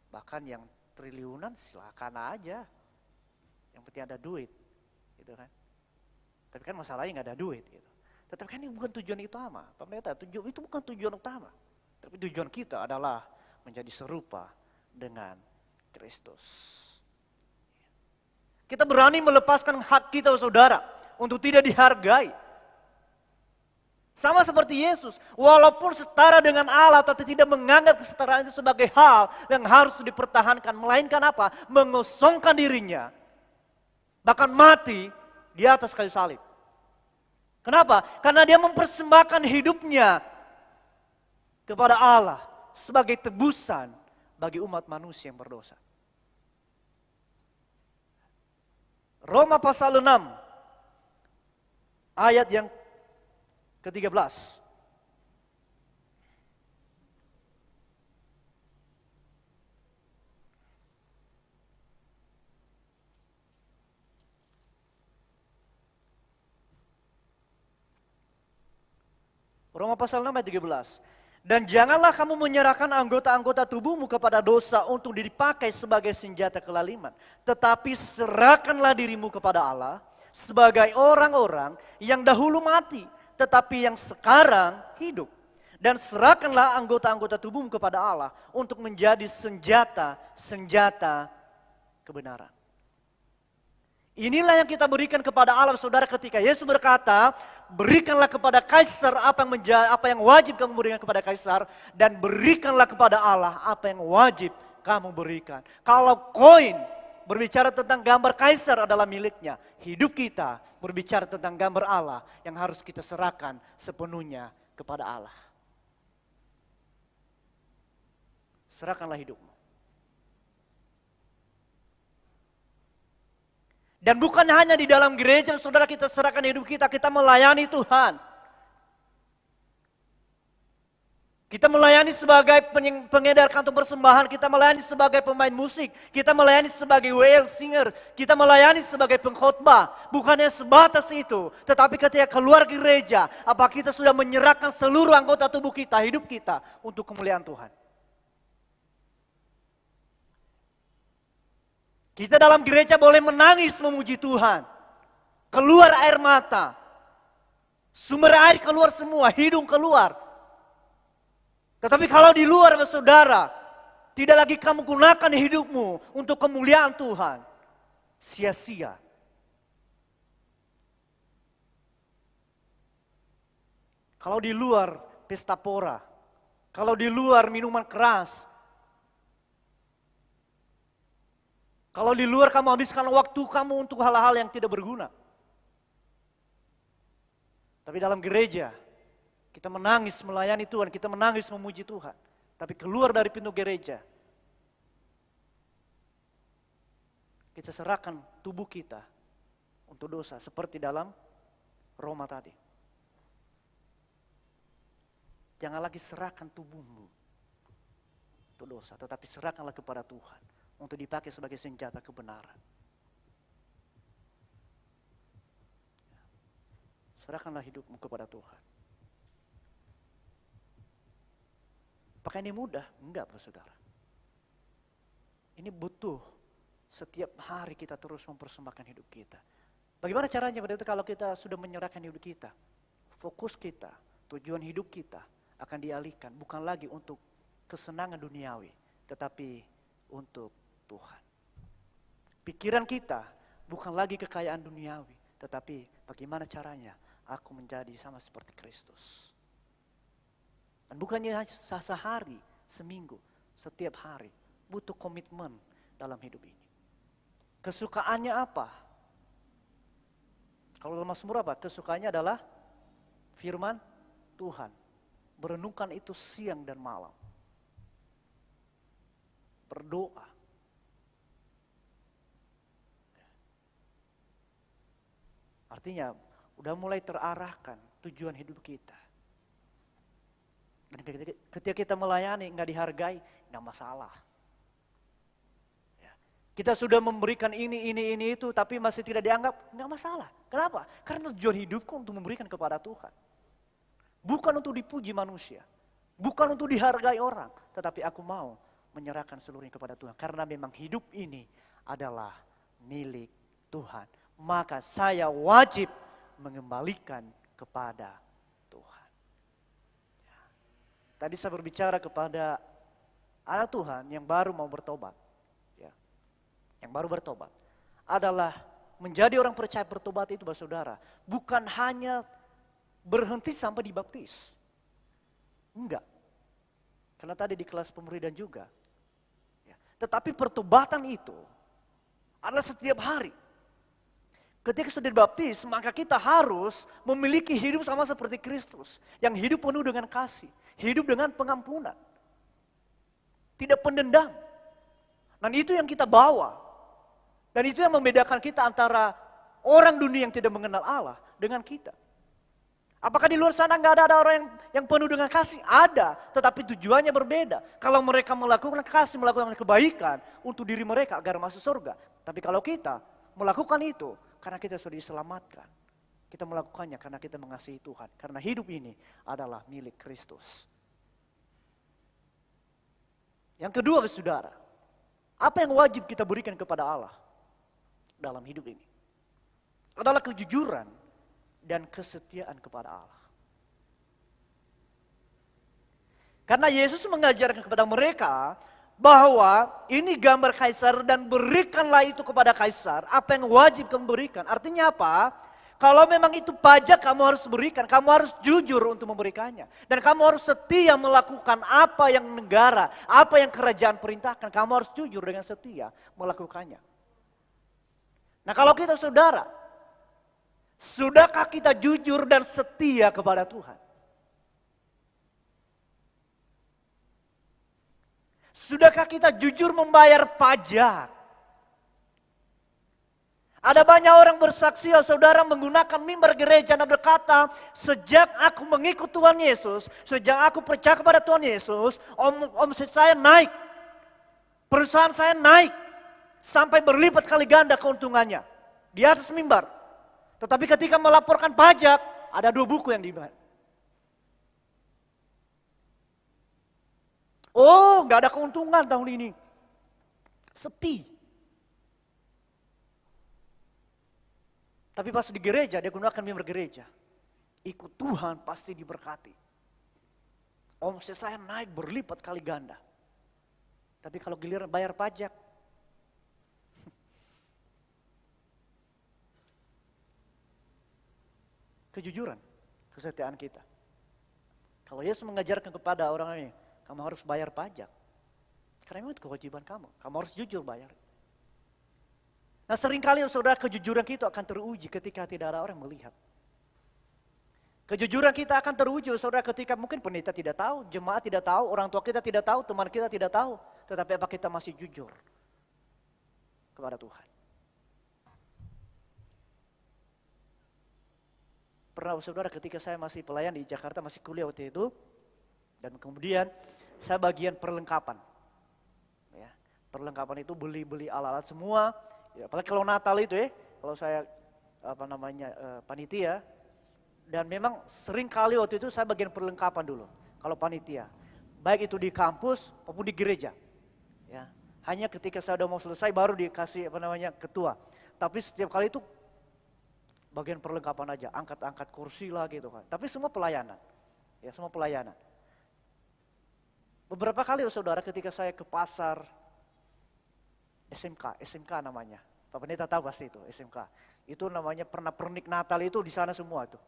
bahkan yang triliunan silakan aja. Yang penting ada duit, gitu kan. Tapi kan masalahnya nggak ada duit gitu. Tetapi kan ini bukan tujuan utama. Pendeta, itu bukan tujuan utama. Tapi tujuan kita adalah menjadi serupa dengan Kristus. Kita berani melepaskan hak kita, saudara, untuk tidak dihargai. Sama seperti Yesus, walaupun setara dengan Allah, tapi tidak menganggap kesetaraan itu sebagai hal yang harus dipertahankan. Melainkan apa? Mengosongkan dirinya. Bahkan mati di atas kayu salib. Kenapa? Karena dia mempersembahkan hidupnya kepada Allah sebagai tebusan bagi umat manusia yang berdosa. Roma pasal 6 ayat yang ke-13. Roma pasal 6 ayat 13. Dan janganlah kamu menyerahkan anggota-anggota tubuhmu kepada dosa untuk dipakai sebagai senjata kelaliman. Tetapi serahkanlah dirimu kepada Allah sebagai orang-orang yang dahulu mati, tetapi yang sekarang hidup. Dan serahkanlah anggota-anggota tubuhmu kepada Allah untuk menjadi senjata kebenaran. Inilah yang kita berikan kepada Allah, saudara, ketika Yesus berkata, berikanlah kepada kaisar apa yang wajib kamu berikan kepada kaisar, dan berikanlah kepada Allah apa yang wajib kamu berikan. Kalau koin berbicara tentang gambar kaisar adalah miliknya, hidup kita berbicara tentang gambar Allah yang harus kita serahkan sepenuhnya kepada Allah. Serahkanlah hidupmu. Dan bukan hanya di dalam gereja, saudara, kita serahkan hidup kita melayani Tuhan. Kita melayani sebagai pengedar kantong persembahan, kita melayani sebagai pemain musik, kita melayani sebagai WL singer, kita melayani sebagai pengkhotbah. Bukannya sebatas itu, tetapi ketika keluar gereja, apa kita sudah menyerahkan seluruh anggota tubuh kita, hidup kita untuk kemuliaan Tuhan. Kita dalam gereja boleh menangis memuji Tuhan. Keluar air mata. Sumber air keluar semua, hidung keluar. Tetapi kalau di luar, saudara, tidak lagi kamu gunakan hidupmu untuk kemuliaan Tuhan, sia-sia. Kalau di luar pesta pora, kalau di luar minuman keras, kalau di luar kamu habiskan waktu kamu untuk hal-hal yang tidak berguna. Tapi dalam gereja, kita menangis melayani Tuhan, kita menangis memuji Tuhan. Tapi keluar dari pintu gereja, kita serahkan tubuh kita untuk dosa. Seperti dalam Roma tadi. Jangan lagi serahkan tubuhmu untuk dosa, tetapi serahkanlah kepada Tuhan untuk dipakai sebagai senjata kebenaran. Serahkanlah hidupmu kepada Tuhan. Apakah ini mudah? Enggak, saudara. Ini butuh setiap hari kita terus mempersembahkan hidup kita. Bagaimana caranya? Berarti kalau kita sudah menyerahkan hidup kita, fokus kita, tujuan hidup kita akan dialihkan bukan lagi untuk kesenangan duniawi, tetapi untuk Tuhan. Pikiran kita bukan lagi kekayaan duniawi, tetapi bagaimana caranya aku menjadi sama seperti Kristus. Dan bukannya sehari, seminggu, setiap hari, butuh komitmen dalam hidup ini. Kesukaannya apa? Kalau dalam Mazmur apa? Kesukaannya adalah firman Tuhan. Merenungkan itu siang dan malam. Berdoa. Artinya udah mulai terarahkan tujuan hidup kita. Dan ketika kita melayani nggak dihargai, nggak masalah. Ya. Kita sudah memberikan ini itu, tapi masih tidak dianggap, nggak masalah. Kenapa? Karena tujuan hidupku untuk memberikan kepada Tuhan. Bukan untuk dipuji manusia, bukan untuk dihargai orang, tetapi aku mau menyerahkan seluruhnya kepada Tuhan. Karena memang hidup ini adalah milik Tuhan. Maka saya wajib mengembalikan kepada Tuhan. Ya. tadi saya berbicara kepada anak Tuhan yang baru mau bertobat. Ya, yang baru bertobat. Adalah menjadi orang percaya bertobat itu, saudara. Bukan hanya berhenti sampai dibaptis. Enggak. Karena tadi di kelas pemuridan juga. Ya. Tetapi pertobatan itu adalah setiap hari. Ketika sudah dibaptis, maka kita harus memiliki hidup sama seperti Kristus. Yang hidup penuh dengan kasih. Hidup dengan pengampunan. Tidak pendendam. Dan itu yang kita bawa. Dan itu yang membedakan kita antara orang dunia yang tidak mengenal Allah dengan kita. Apakah di luar sana nggak ada orang yang penuh dengan kasih? Ada, tetapi tujuannya berbeda. Kalau mereka melakukan kasih, melakukan kebaikan untuk diri mereka agar masuk surga. Tapi kalau kita melakukan itu karena kita sudah diselamatkan. Kita melakukannya karena kita mengasihi Tuhan. Karena hidup ini adalah milik Kristus. Yang kedua, saudara, apa yang wajib kita berikan kepada Allah dalam hidup ini? Adalah kejujuran dan kesetiaan kepada Allah. Karena Yesus mengajarkan kepada mereka bahwa ini gambar kaisar dan berikanlah itu kepada kaisar. Apa yang wajib kamu berikan? Artinya apa? Kalau memang itu pajak kamu harus berikan, kamu harus jujur untuk memberikannya. Dan kamu harus setia melakukan apa yang negara, apa yang kerajaan perintahkan. Kamu harus jujur dengan setia melakukannya. Nah kalau kita saudara, sudahkah kita jujur dan setia kepada Tuhan? Sudahkah kita jujur membayar pajak? Ada banyak orang bersaksi, saudara, menggunakan mimbar gereja dan berkata, sejak aku mengikut Tuhan Yesus, sejak aku percaya kepada Tuhan Yesus, omset saya naik, perusahaan saya naik, sampai berlipat kali ganda keuntungannya di atas mimbar. Tetapi ketika melaporkan pajak, ada 2 buku yang dibayar. Oh, nggak ada keuntungan tahun ini. Sepi. Tapi pas di gereja, dia gunakan mimbar gereja. Ikut Tuhan pasti diberkati. Omset saya naik berlipat kali ganda. Tapi kalau giliran bayar pajak, kejujuran, kesetiaan kita. Kalau Yesus mengajarkan kepada orang ini, kamu harus bayar pajak. Karena itu kewajiban kamu. Kamu harus jujur bayar. Nah seringkali saudara kejujuran kita akan teruji ketika tidak ada orang melihat. Kejujuran kita akan teruji saudara ketika mungkin pendeta tidak tahu, jemaat tidak tahu, orang tua kita tidak tahu, teman kita tidak tahu. Tetapi apa kita masih jujur kepada Tuhan. Pernah saudara ketika saya masih pelayan di Jakarta, masih kuliah waktu itu. Dan kemudian saya bagian perlengkapan. Ya, perlengkapan itu beli alat-alat semua. Ya, apalagi kalau Natal itu kalau saya panitia. Dan memang sering kali waktu itu saya bagian perlengkapan dulu. Kalau panitia. Baik itu di kampus maupun di gereja. Ya, hanya ketika saya udah mau selesai baru dikasih ketua. Tapi setiap kali itu bagian perlengkapan aja, angkat-angkat kursi lah gitu kan. Tapi semua pelayanan. Ya, semua pelayanan. Beberapa kali saudara ketika saya ke pasar SMK namanya. Pak Pendeta tahu pasti itu, SMK. Itu namanya pernak-pernik Natal itu di sana semua itu.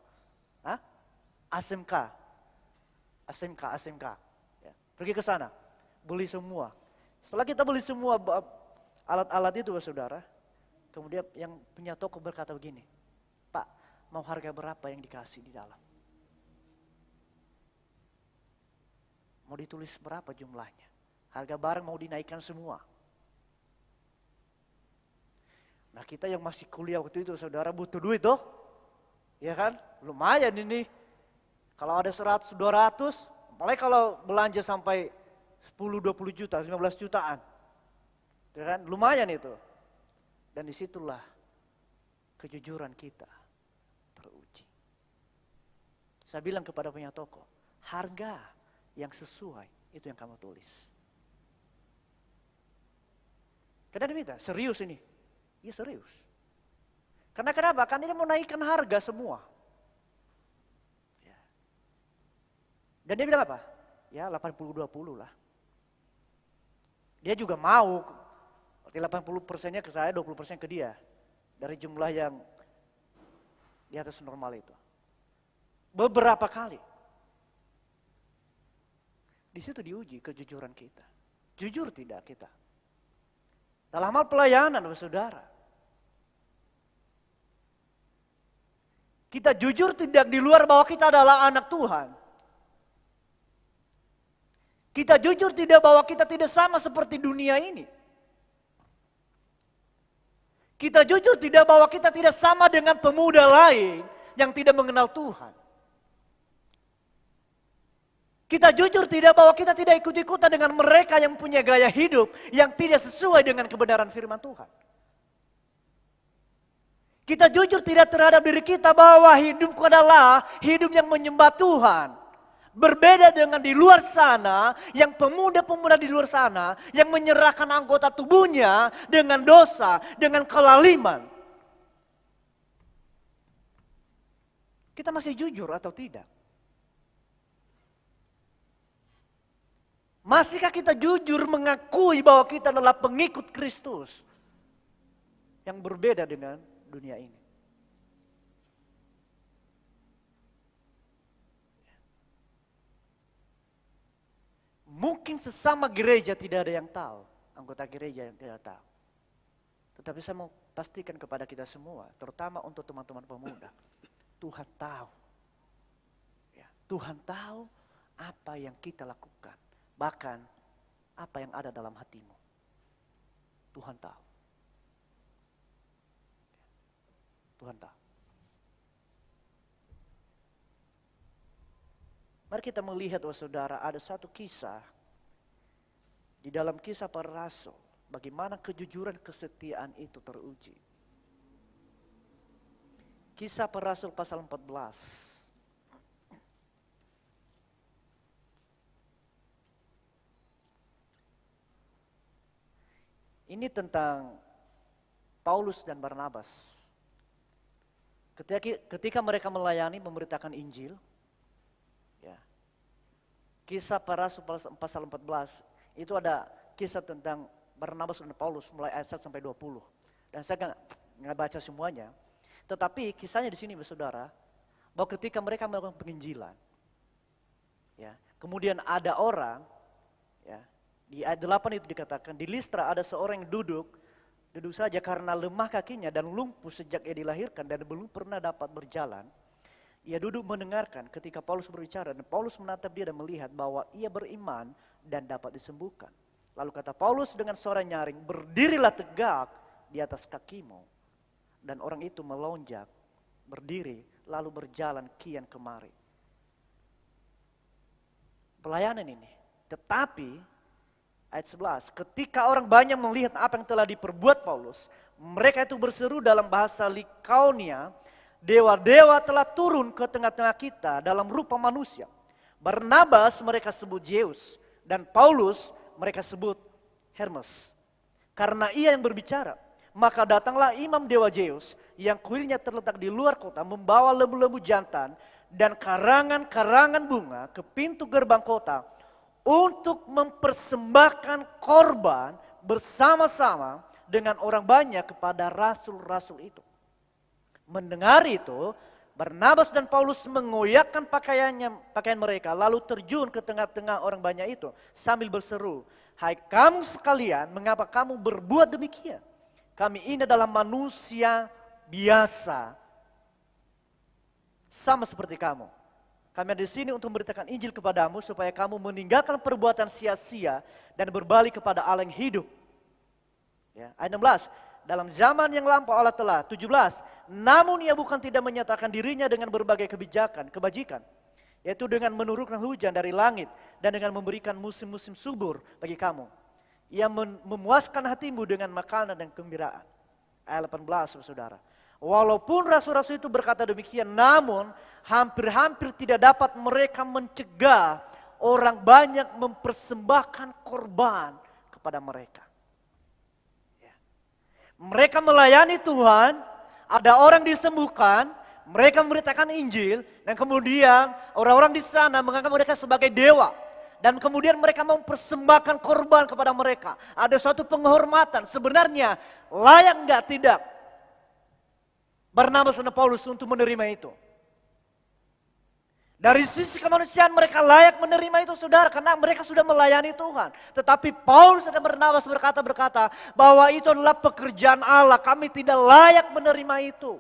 Hah? SMK. Ya. Pergi ke sana, beli semua. Setelah kita beli semua alat-alat itu saudara, kemudian yang punya toko berkata begini, Pak, mau harga berapa yang dikasih di dalam? Mau ditulis berapa jumlahnya? Harga barang mau dinaikkan semua. Nah kita yang masih kuliah waktu itu saudara butuh duit toh. Ya kan? Lumayan ini. Kalau ada 100, 200, apalagi kalau belanja sampai 10, 20 juta, 15 jutaan. Ya kan? Lumayan itu. Dan disitulah kejujuran kita teruji. Saya bilang kepada punya toko, harga yang sesuai itu yang kamu tulis. Karena dia minta, serius ini. Iya serius. Karena kenapa? Kan ini mau naikkan harga semua. Ya. Dan dia bilang apa? Ya 80-20 lah. Dia juga mau, 80%-nya ke saya, 20% ke dia. Dari jumlah yang di atas normal itu. Beberapa kali. Di situ diuji kejujuran kita. Jujur tidak kita? Dalam hal pelayanan, saudara. Kita jujur tidak di luar bahwa kita adalah anak Tuhan. Kita jujur tidak bahwa kita tidak sama seperti dunia ini. Kita jujur tidak bahwa kita tidak sama dengan pemuda lain yang tidak mengenal Tuhan. Kita jujur tidak bahwa kita tidak ikut-ikutan dengan mereka yang punya gaya hidup yang tidak sesuai dengan kebenaran firman Tuhan. Kita jujur tidak terhadap diri kita bahwa hidupku adalah hidup yang menyembah Tuhan. Berbeda dengan di luar sana, yang pemuda-pemuda di luar sana yang menyerahkan anggota tubuhnya dengan dosa, dengan kelaliman. Kita masih jujur atau tidak? Masihkah kita jujur mengakui bahwa kita adalah pengikut Kristus yang berbeda dengan dunia ini? Mungkin sesama gereja tidak ada yang tahu, anggota gereja yang tidak tahu. Tetapi saya mau pastikan kepada kita semua, terutama untuk teman-teman pemuda, Tuhan tahu. Ya, Tuhan tahu apa yang kita lakukan. Bahkan apa yang ada dalam hatimu. Tuhan tahu. Tuhan tahu. Mari kita melihat, saudara, ada satu kisah. Di dalam Kisah Para Rasul. Bagaimana kejujuran kesetiaan itu teruji. Kisah Para Rasul pasal 14. Ini tentang Paulus dan Barnabas. Ketika mereka melayani, memberitakan Injil. Ya. Kisah Para Rasul pasal 14, itu ada kisah tentang Barnabas dan Paulus mulai ayat 1 sampai 20. Dan saya nggak baca semuanya. Tetapi kisahnya di sini, saudara, bahwa ketika mereka melakukan penginjilan, ya, kemudian ada orang, ya, di ayat 8 itu dikatakan, di Listra ada seorang yang duduk saja karena lemah kakinya dan lumpuh sejak ia dilahirkan dan belum pernah dapat berjalan. Ia duduk mendengarkan ketika Paulus berbicara dan Paulus menatap dia dan melihat bahwa ia beriman dan dapat disembuhkan. Lalu kata Paulus dengan suara nyaring, berdirilah tegak di atas kakimu. Dan orang itu melonjak, berdiri, lalu berjalan kian kemari. Pelayanan ini, tetapi ayat 11, ketika orang banyak melihat apa yang telah diperbuat Paulus, mereka itu berseru dalam bahasa Likaonia, dewa-dewa telah turun ke tengah-tengah kita dalam rupa manusia. Barnabas mereka sebut Zeus, dan Paulus mereka sebut Hermes. Karena ia yang berbicara, maka datanglah imam dewa Zeus, yang kuilnya terletak di luar kota, membawa lembu-lembu jantan dan karangan-karangan bunga ke pintu gerbang kota, untuk mempersembahkan korban bersama-sama dengan orang banyak kepada rasul-rasul itu. Mendengar itu, Barnabas dan Paulus mengoyakkan pakaian mereka, lalu terjun ke tengah-tengah orang banyak itu sambil berseru, hai kamu sekalian, mengapa kamu berbuat demikian? Kami ini adalah manusia biasa, sama seperti kamu. Kami ada di sini untuk memberitakan Injil kepadamu supaya kamu meninggalkan perbuatan sia-sia dan berbalik kepada Allah yang hidup. Ya, ayat 16, dalam zaman yang lampau Allah telah, 17, namun ia bukan tidak menyatakan dirinya dengan berbagai kebajikan, yaitu dengan menurunkan hujan dari langit dan dengan memberikan musim-musim subur bagi kamu. Ia memuaskan hatimu dengan makanan dan kegembiraan. Ayat 18, saudara. Walaupun rasul-rasul itu berkata demikian, namun hampir-hampir tidak dapat mereka mencegah orang banyak mempersembahkan korban kepada mereka. Ya. Mereka melayani Tuhan, ada orang disembuhkan, mereka memberitakan Injil, dan kemudian orang-orang di sana menganggap mereka sebagai dewa. Dan kemudian mereka mempersembahkan korban kepada mereka. Ada suatu penghormatan. Sebenarnya layak enggak tidak Barnabas dan Paulus untuk menerima itu. Dari sisi kemanusiaan mereka layak menerima itu saudara, karena mereka sudah melayani Tuhan. Tetapi Paulus dan Barnabas berkata bahwa itu adalah pekerjaan Allah, kami tidak layak menerima itu.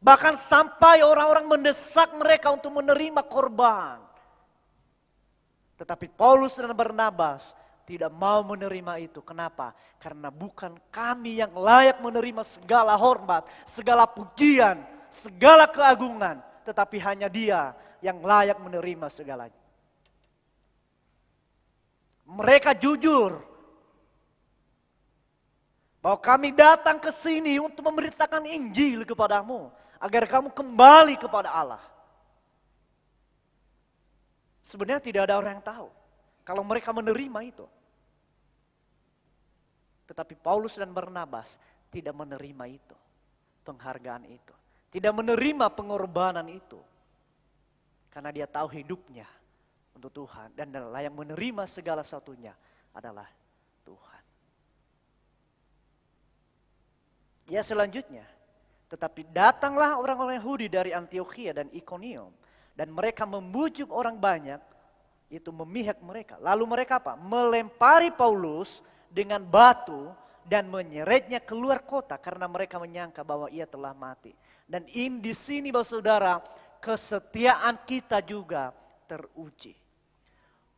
Bahkan sampai orang-orang mendesak mereka untuk menerima korban. Tetapi Paulus dan Barnabas tidak mau menerima itu. Kenapa? Karena bukan kami yang layak menerima segala hormat, segala pujian, segala keagungan. Tetapi hanya Dia yang layak menerima segalanya. Mereka jujur bahwa kami datang ke sini untuk memberitakan Injil kepadamu, agar kamu kembali kepada Allah. Sebenarnya tidak ada orang yang tahu kalau mereka menerima itu. Tetapi Paulus dan Barnabas tidak menerima itu, penghargaan itu. Tidak menerima pengorbanan itu. Karena dia tahu hidupnya untuk Tuhan. Dan yang menerima segala sesuatunya adalah Tuhan. Ya selanjutnya. Tetapi datanglah orang-orang Yahudi dari Antiokhia dan Ikonium. Dan mereka membujuk orang banyak. Itu memihak mereka. Lalu mereka apa? Melempari Paulus dengan batu. Dan menyeretnya keluar kota. Karena mereka menyangka bahwa ia telah mati. Dan di sini saudara, kesetiaan kita juga teruji.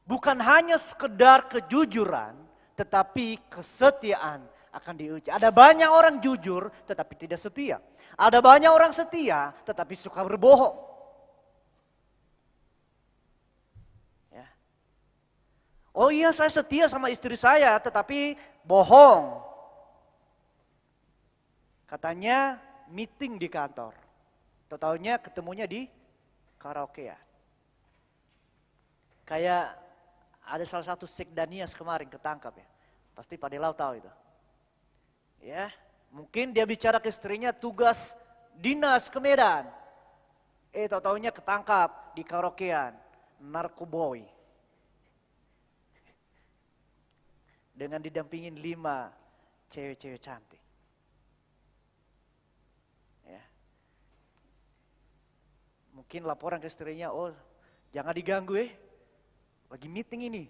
Bukan hanya sekedar kejujuran, tetapi kesetiaan akan diuji. Ada banyak orang jujur, tetapi tidak setia. Ada banyak orang setia, tetapi suka berbohong. Ya. Oh iya, saya setia sama istri saya, tetapi bohong. Katanya meeting di kantor. Totalnya ketemunya di karaoke. Kayak ada salah satu Sekdanias kemarin ketangkap ya. Pasti Pak Delau tahu itu. Ya, mungkin dia bicara ke istrinya tugas dinas ke Medan. Totalnya ketangkap di karaokean, narkoboy. Dengan didampingin 5 cewek-cewek cantik. Mungkin laporan ke istrinya, oh jangan diganggu lagi meeting ini.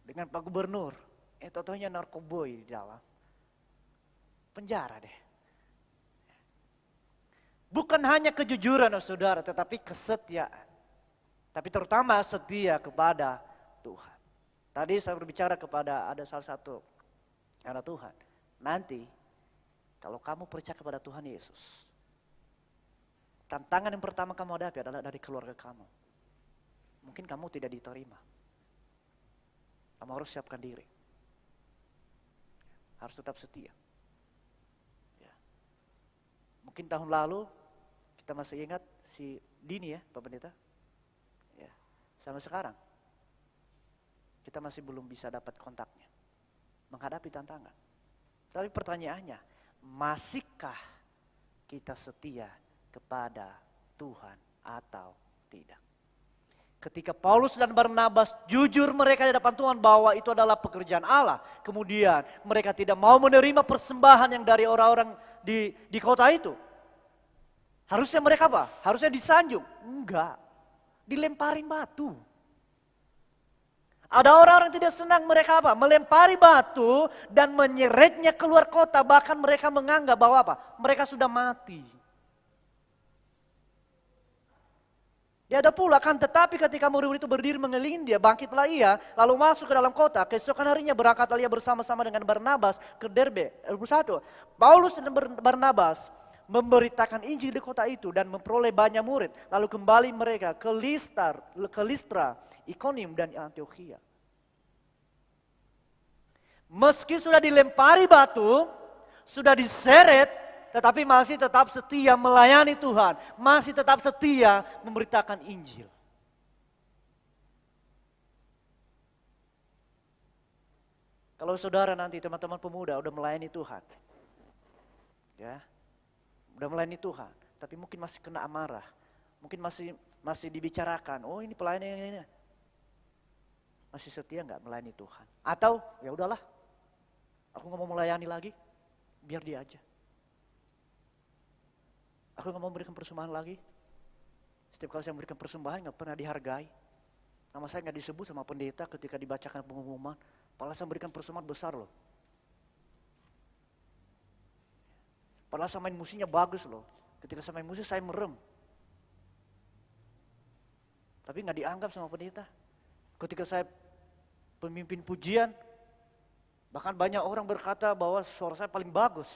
Dengan Pak Gubernur, totonya narkoboy di dalam. Penjara deh. Bukan hanya kejujuran saudara, tetapi kesetiaan. Tapi terutama setia kepada Tuhan. Tadi saya berbicara kepada ada salah satu anak Tuhan. Nanti, kalau kamu percaya kepada Tuhan Yesus, tantangan yang pertama kamu hadapi adalah dari keluarga kamu. Mungkin kamu tidak diterima. Kamu harus siapkan diri. Harus tetap setia. Ya. Mungkin tahun lalu kita masih ingat si Dini ya, Pak Pendeta. Ya. Sampai sekarang kita masih belum bisa dapat kontaknya. Menghadapi tantangan. Tapi pertanyaannya, masihkah kita setia kepada Tuhan atau tidak? Ketika Paulus dan Barnabas jujur mereka di depan Tuhan bahwa itu adalah pekerjaan Allah. Kemudian mereka tidak mau menerima persembahan yang dari orang-orang di kota itu. Harusnya mereka apa? Harusnya disanjung. Enggak. Dilemparin batu. Ada orang-orang tidak senang, mereka apa? Melempari batu dan menyeretnya keluar kota. Bahkan mereka menganggap bahwa apa? Mereka sudah mati. Ya ada pula kan, tetapi ketika murid itu berdiri mengelilingi dia, bangkitlah ia, lalu masuk ke dalam kota. Keesokan harinya berangkatlah ia bersama-sama dengan Barnabas ke Derbe. 21. Paulus dan Barnabas memberitakan Injil di kota itu dan memperoleh banyak murid. Lalu kembali mereka ke Listra, Ikonium dan Antiokhia. Meski sudah dilempari batu, sudah diseret, tetapi masih tetap setia melayani Tuhan. Masih tetap setia memberitakan Injil. Kalau saudara nanti teman-teman pemuda udah melayani Tuhan. Ya, udah melayani Tuhan. Tapi mungkin masih kena amarah. Mungkin masih dibicarakan, oh ini pelayan ini. Masih setia nggak melayani Tuhan? Atau ya udahlah, aku nggak mau melayani lagi, biar dia aja. Aku nggak mau memberikan persembahan lagi. Setiap kali saya memberikan persembahan nggak pernah dihargai. Nama saya nggak disebut sama pendeta ketika dibacakan pengumuman. Padahal saya memberikan persembahan besar loh. Padahal saya main musiknya bagus loh. Ketika saya main musik saya merem. Tapi nggak dianggap sama pendeta. Ketika saya pemimpin pujian, bahkan banyak orang berkata bahwa suara saya paling bagus.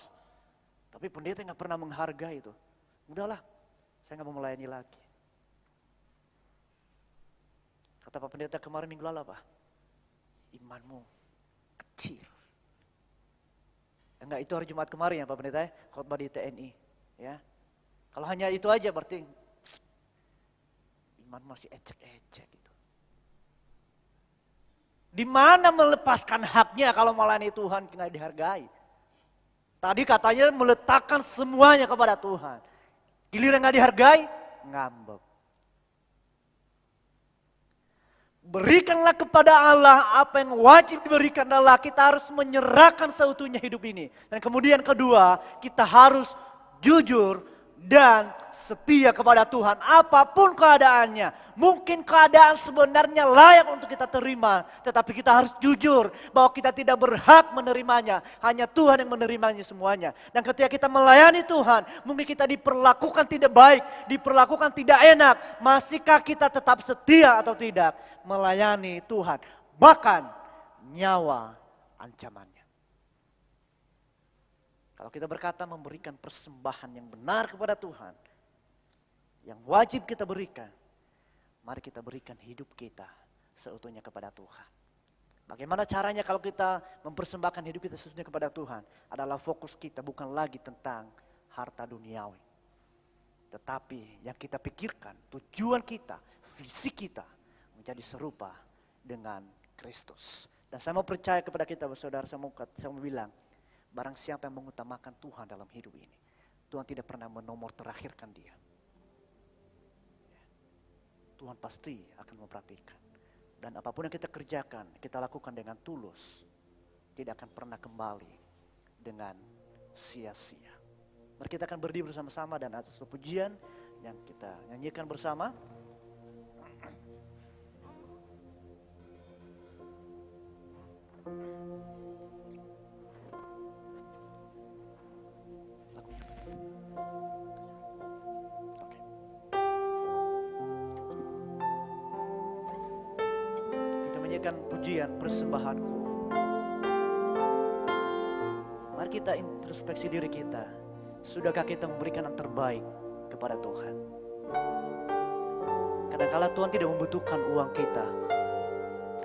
Tapi pendeta nggak pernah menghargai itu. Udahlah, saya nggak mau melayani lagi. Kata Pak Pendeta kemarin minggu lalu apa? Imanmu kecil. Enggak, itu hari Jumat kemarin ya Pak Pendeta ya, khotbah di TNI. Ya. Kalau hanya itu aja berarti iman masih ecek-ecek gitu. Di mana melepaskan haknya kalau melayani Tuhan nggak dihargai? Tadi katanya meletakkan semuanya kepada Tuhan. Giliran nggak dihargai, ngambek. Berikanlah kepada Allah apa yang wajib diberikan adalah kita harus menyerahkan seutuhnya hidup ini. Dan kemudian kedua, kita harus jujur dan setia kepada Tuhan apapun keadaannya. Mungkin keadaan sebenarnya layak untuk kita terima, tetapi kita harus jujur bahwa kita tidak berhak menerimanya. Hanya Tuhan yang menerimanya semuanya. Dan ketika kita melayani Tuhan, mungkin kita diperlakukan tidak baik, diperlakukan tidak enak. Masihkah kita tetap setia atau tidak melayani Tuhan? Bahkan nyawa ancamannya. Kalau kita berkata memberikan persembahan yang benar kepada Tuhan, yang wajib kita berikan, mari kita berikan hidup kita seutuhnya kepada Tuhan. Bagaimana caranya kalau kita mempersembahkan hidup kita seutuhnya kepada Tuhan? Adalah fokus kita bukan lagi tentang harta duniawi. Tetapi yang kita pikirkan, tujuan kita, visi kita menjadi serupa dengan Kristus. Dan saya mau percaya kepada kita, saudara, saya mau bilang, barang siapa yang mengutamakan Tuhan dalam hidup ini, Tuhan tidak pernah menomor terakhirkan dia. Tuhan pasti akan memperhatikan. Dan apapun yang kita kerjakan, kita lakukan dengan tulus, tidak akan pernah kembali dengan sia-sia. Mari kita akan berdiri bersama-sama dan atas pujian yang kita nyanyikan bersama. Pujian persembahanku. Mari kita introspeksi diri kita. Sudahkah kita memberikan yang terbaik kepada Tuhan? Kadang-kala Tuhan tidak membutuhkan uang kita,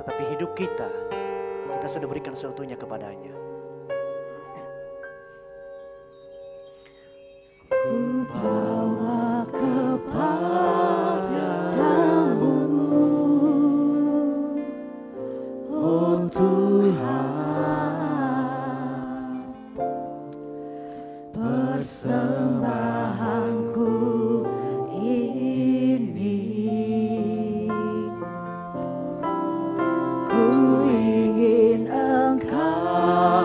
tetapi hidup kita sudah berikan seutuhnya kepadanya. Ku bawa kepadamu, oh Tuhan, persembahanku ini. Ku ingin Engkau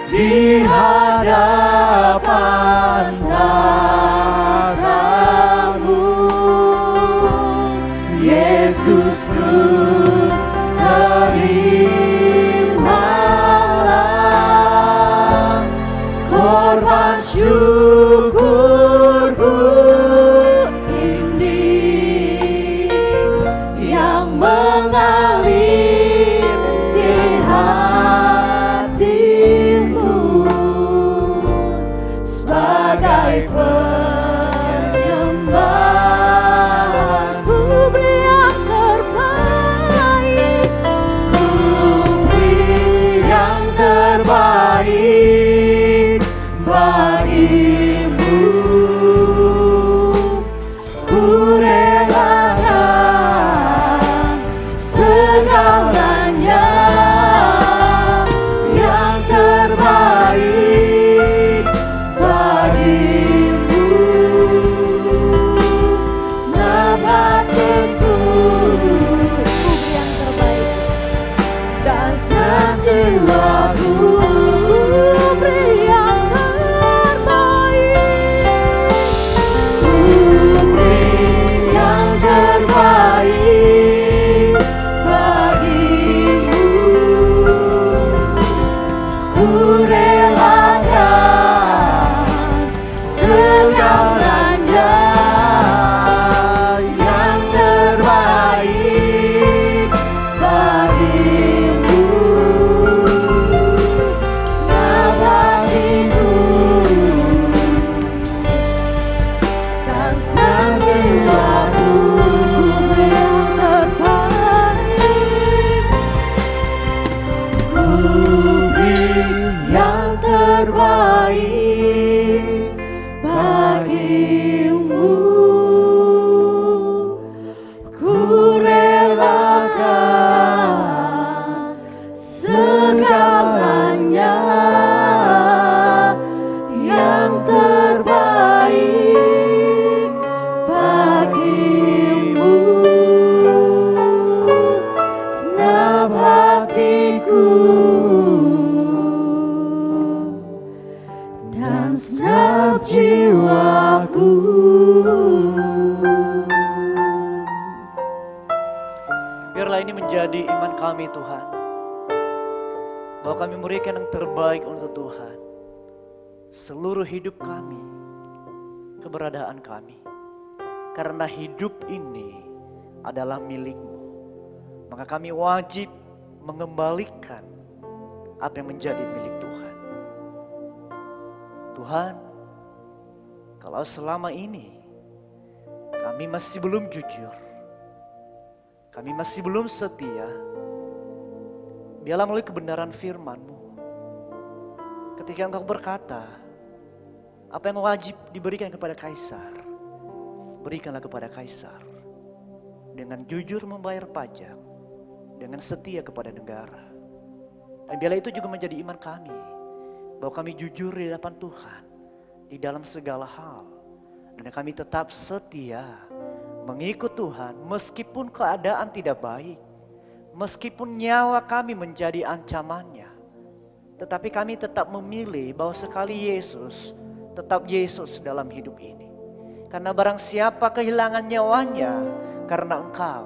di hadapan tatamu, Yesusku, terimalah korban syukurku ini yang mengalir di hatimu sebagai persembahan. Ku beri yang terbaik, ku beri yang terbaik bagimu. Ku relakan segalanya yang terbaik bagimu. Sebatinku, ku beri yang terbaik dan sejiwaku, ku beri yang terbaik. Ku beri yang terbaik bagimu. Ku relakan segalanya yang terbaik bagimu. Nabatiku dan senang jiwaku, yang terbaik. Ku beri yang terbaik bagimu. Ku relakan segalanya yang terbaik bagimu. Senap hatiku dan senap jiwaku. Biarlah ini menjadi iman kami Tuhan, bahwa kami memberikan yang terbaik untuk Tuhan. Seluruh hidup kami, keberadaan kami, karena hidup ini adalah milik-Mu, maka kami wajib mengembalikan apa yang menjadi milik Tuhan. Tuhan, kalau selama ini kami masih belum jujur, kami masih belum setia, biarlah melalui kebenaran firman-Mu, ketika Engkau berkata, apa yang wajib diberikan kepada kaisar, berikanlah kepada kaisar. Dengan jujur membayar pajak, dengan setia kepada negara. Dan biarlah itu juga menjadi iman kami, bahwa kami jujur di hadapan Tuhan, di dalam segala hal. Dan kami tetap setia, mengikut Tuhan, meskipun keadaan tidak baik, meskipun nyawa kami menjadi ancamannya. Tetapi kami tetap memilih bahwa sekali Yesus, tetap Yesus dalam hidup ini. Karena barang siapa kehilangan nyawanya karena Engkau,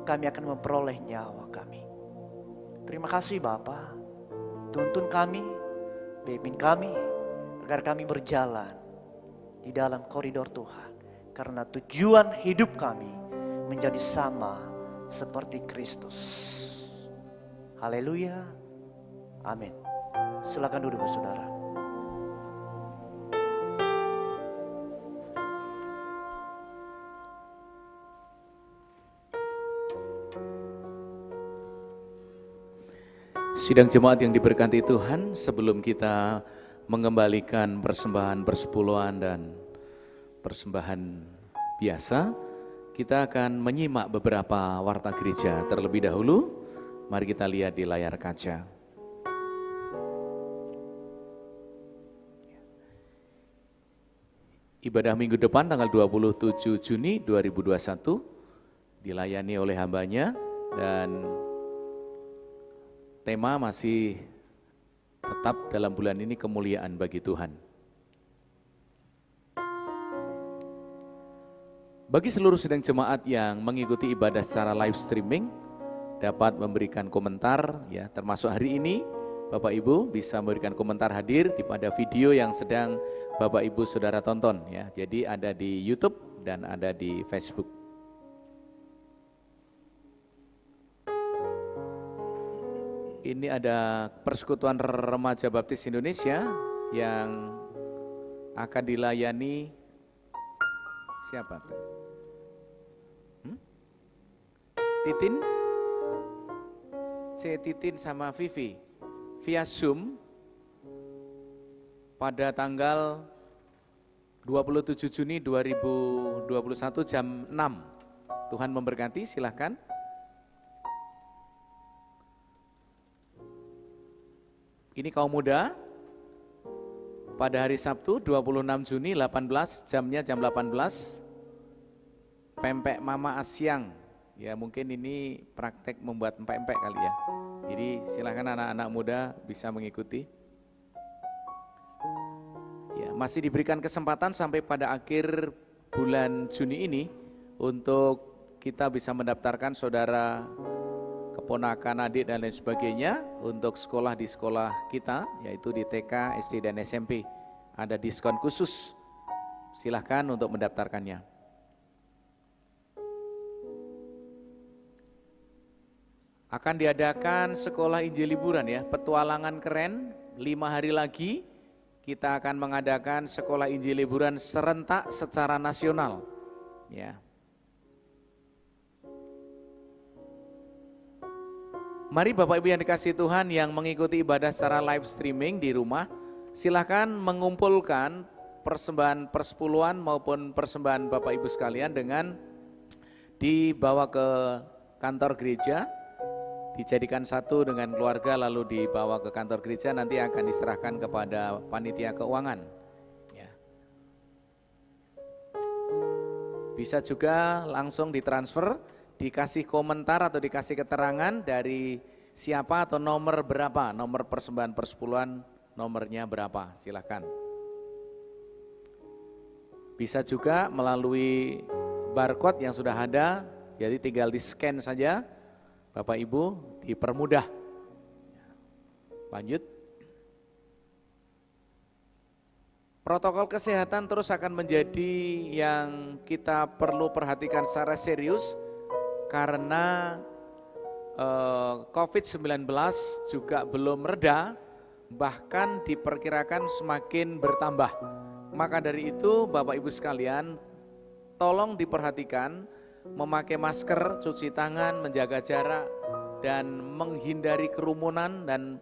kami akan memperoleh nyawa kami. Terima kasih Bapa, tuntun kami, pimpin kami, agar kami berjalan di dalam koridor Tuhan. Karena tujuan hidup kami menjadi sama seperti Kristus. Haleluya, amin. Silakan duduk saudara. Sidang jemaat yang diberkati Tuhan, sebelum kita mengembalikan persembahan persepuluhan dan persembahan biasa, kita akan menyimak beberapa warta gereja terlebih dahulu. Mari kita lihat di layar kaca. Ibadah minggu depan tanggal 27 Juni 2021 dilayani oleh hambanya, dan tema masih tetap dalam bulan ini kemuliaan bagi Tuhan. Bagi seluruh sidang jemaat yang mengikuti ibadah secara live streaming, dapat memberikan komentar ya, termasuk hari ini Bapak Ibu bisa memberikan komentar hadir pada video yang sedang Bapak Ibu Saudara tonton ya. Jadi ada di YouTube dan ada di Facebook. Ini ada Persekutuan Remaja Baptis Indonesia yang akan dilayani siapa? Titin? Titin sama Vivi via Zoom pada tanggal 27 Juni 2021 jam 6. Tuhan memberkati, silahkan. Ini kaum muda pada hari Sabtu 26 Juni 18, jamnya jam 18. Pempek Mama Asyang. Ya mungkin ini praktek membuat empek-empek kali ya. Jadi silakan anak-anak muda bisa mengikuti. Ya, masih diberikan kesempatan sampai pada akhir bulan Juni ini untuk kita bisa mendaftarkan saudara, keponakan, adik dan lain sebagainya untuk sekolah di sekolah kita, yaitu di TK, SD dan SMP. Ada diskon khusus. Silahkan untuk mendaftarkannya. Akan diadakan sekolah Injil liburan ya, petualangan keren, 5 hari lagi kita akan mengadakan sekolah Injil liburan serentak secara nasional. Ya. Mari Bapak Ibu yang dikasihi Tuhan yang mengikuti ibadah secara live streaming di rumah, silakan mengumpulkan persembahan persepuluhan maupun persembahan Bapak Ibu sekalian dengan dibawa ke kantor gereja, dijadikan satu dengan keluarga lalu dibawa ke kantor gereja, nanti akan diserahkan kepada panitia keuangan. Ya. Bisa juga langsung ditransfer, dikasih komentar atau dikasih keterangan dari siapa atau nomor berapa, nomor persembahan persepuluhan nomornya berapa, silakan. Bisa juga melalui barcode yang sudah ada, jadi tinggal di-scan saja. Bapak Ibu dipermudah. Lanjut. Protokol kesehatan terus akan menjadi yang kita perlu perhatikan secara serius karena COVID-19 juga belum reda, bahkan diperkirakan semakin bertambah. Maka dari itu Bapak Ibu sekalian, tolong diperhatikan, memakai masker, cuci tangan, menjaga jarak, dan menghindari kerumunan dan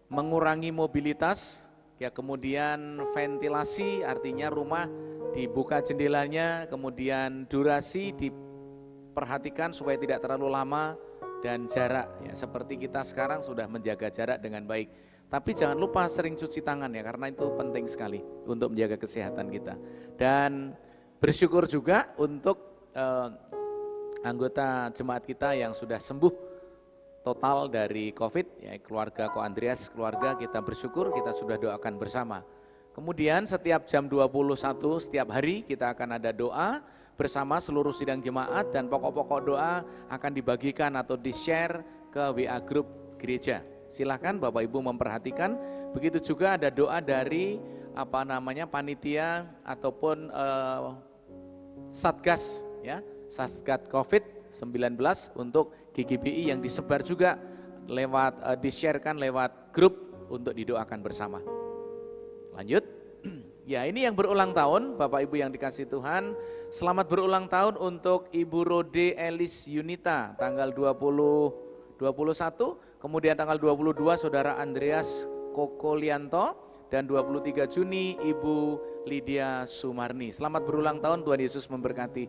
mengurangi mobilitas. Ya, kemudian ventilasi, artinya rumah dibuka jendelanya, kemudian durasi diperhatikan supaya tidak terlalu lama, dan jarak. Ya, seperti kita sekarang sudah menjaga jarak dengan baik. Tapi jangan lupa sering cuci tangan ya, karena itu penting sekali untuk menjaga kesehatan kita. Dan bersyukur juga untuk anggota jemaat kita yang sudah sembuh total dari COVID, ya keluarga Ko Andreas, keluarga kita bersyukur, kita sudah doakan bersama. Kemudian setiap jam 21 setiap hari kita akan ada doa bersama seluruh sidang jemaat, dan pokok-pokok doa akan dibagikan atau di-share ke WA grup gereja. Silakan Bapak Ibu memperhatikan. Begitu juga ada doa dari panitia ataupun Satgas ya, Satgas COVID-19 untuk GGBI yang disebar juga lewat di-sharekan lewat grup untuk didoakan bersama. Lanjut. Ya, ini yang berulang tahun, Bapak Ibu yang dikasihi Tuhan. Selamat berulang tahun untuk Ibu Rode Elis Yunita tanggal 21, kemudian tanggal 22 Saudara Andreas Kokolianto, dan 23 Juni Ibu Lydia Sumarni. Selamat berulang tahun, Tuhan Yesus memberkati.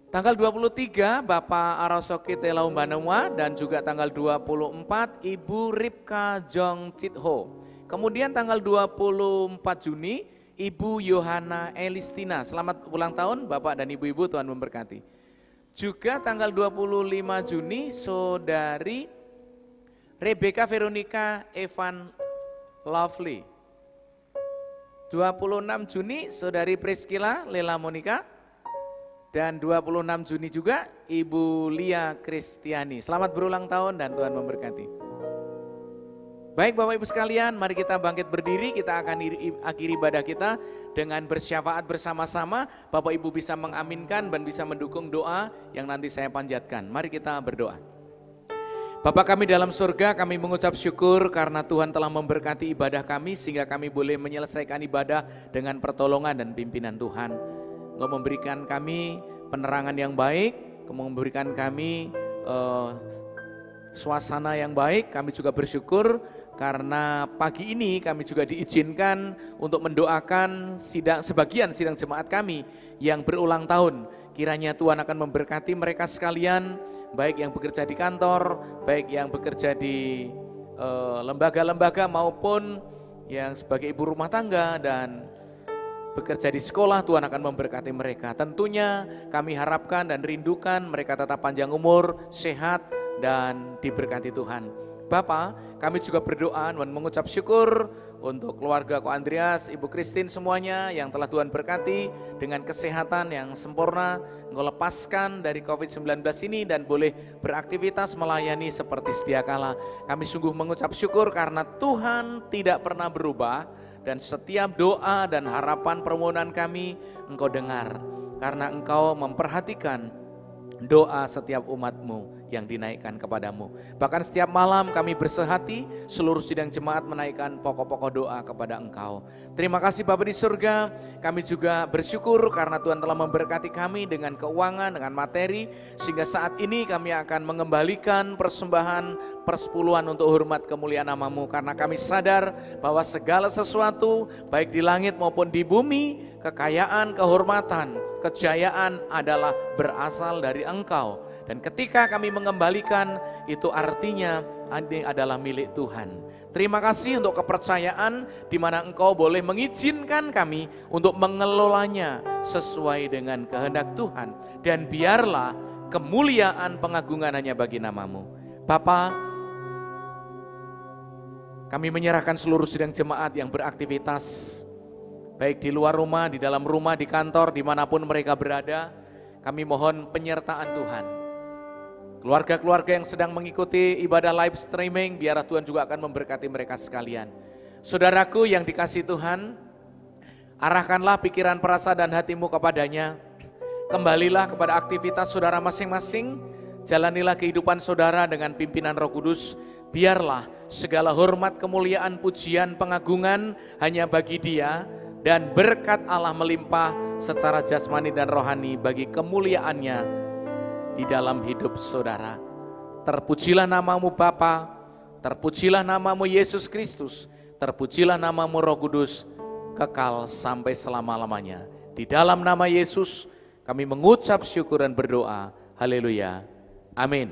Tanggal 23 Bapak Arasoki Telaumbanua, dan juga tanggal 24 Ibu Ripka Jong Chitho. Kemudian tanggal 24 Juni Ibu Yohana Elistina. Selamat ulang tahun Bapak dan Ibu-ibu, Tuhan memberkati. Juga tanggal 25 Juni Saudari Rebecca Veronica Evan Lovely. 26 Juni Saudari Priscilla Lela Monica. Dan 26 Juni juga Ibu Lia Kristiani. Selamat berulang tahun dan Tuhan memberkati. Baik Bapak Ibu sekalian, mari kita bangkit berdiri, kita akan akhiri ibadah kita dengan bersyafaat bersama-sama. Bapak Ibu bisa mengaminkan dan bisa mendukung doa yang nanti saya panjatkan. Mari kita berdoa. Bapa kami dalam surga, kami mengucap syukur karena Tuhan telah memberkati ibadah kami sehingga kami boleh menyelesaikan ibadah dengan pertolongan dan pimpinan Tuhan. Engkau memberikan kami penerangan yang baik, memberikan kami suasana yang baik. Kami juga bersyukur karena pagi ini kami juga diizinkan untuk mendoakan sebagian sidang jemaat kami yang berulang tahun. Kiranya Tuhan akan memberkati mereka sekalian, baik yang bekerja di kantor, baik yang bekerja di lembaga-lembaga maupun yang sebagai ibu rumah tangga dan bekerja di sekolah. Tuhan akan memberkati mereka. Tentunya kami harapkan dan rindukan mereka tetap panjang umur, sehat dan diberkati Tuhan. Bapa, kami juga berdoa dan mengucap syukur untuk keluarga Ko Andreas, Ibu Christine semuanya yang telah Tuhan berkati dengan kesehatan yang sempurna. Engkau lepaskan dari COVID-19 ini dan boleh beraktivitas melayani seperti sedia kala. Kami sungguh mengucap syukur karena Tuhan tidak pernah berubah. Dan setiap doa dan harapan permohonan kami Engkau dengar. Karena Engkau memperhatikan doa setiap umat-Mu yang dinaikkan kepadamu. Bahkan setiap malam kami bersehati seluruh sidang jemaat menaikkan pokok-pokok doa kepada Engkau. Terima kasih Bapa di surga, kami juga bersyukur karena Tuhan telah memberkati kami dengan keuangan, dengan materi, sehingga saat ini kami akan mengembalikan persembahan persepuluhan untuk hormat kemuliaan nama-Mu. Karena kami sadar bahwa segala sesuatu baik di langit maupun di bumi, kekayaan, kehormatan, kejayaan adalah berasal dari Engkau. Dan ketika kami mengembalikan, itu artinya ini adalah milik Tuhan. Terima kasih untuk kepercayaan di mana Engkau boleh mengizinkan kami untuk mengelolanya sesuai dengan kehendak Tuhan. Dan biarlah kemuliaan pengagungan hanya bagi nama-Mu. Bapa, kami menyerahkan seluruh sidang jemaat yang beraktivitas, baik di luar rumah, di dalam rumah, di kantor, dimanapun mereka berada. Kami mohon penyertaan Tuhan. Keluarga-keluarga yang sedang mengikuti ibadah live streaming, biarlah Tuhan juga akan memberkati mereka sekalian. Saudaraku yang dikasihi Tuhan, arahkanlah pikiran, perasaan dan hatimu kepadanya. Kembalilah kepada aktivitas saudara masing-masing. Jalanilah kehidupan saudara dengan pimpinan Roh Kudus. Biarlah segala hormat, kemuliaan, pujian, pengagungan hanya bagi Dia. Dan berkat Allah melimpah secara jasmani dan rohani bagi kemuliaannya di dalam hidup saudara. Terpujilah nama-Mu Bapa, terpujilah nama-Mu Yesus Kristus, terpujilah nama-Mu Roh Kudus, kekal sampai selama-lamanya. Di dalam nama Yesus kami mengucap syukur dan berdoa. Haleluya. Amin.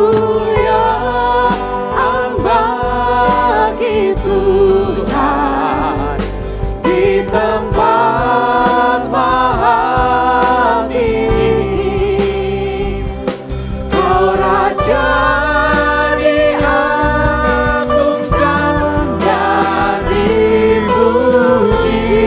Kemuliaan bagi Tuhan di tempat maha tinggi. Kau Raja diagungkan dan dipuji.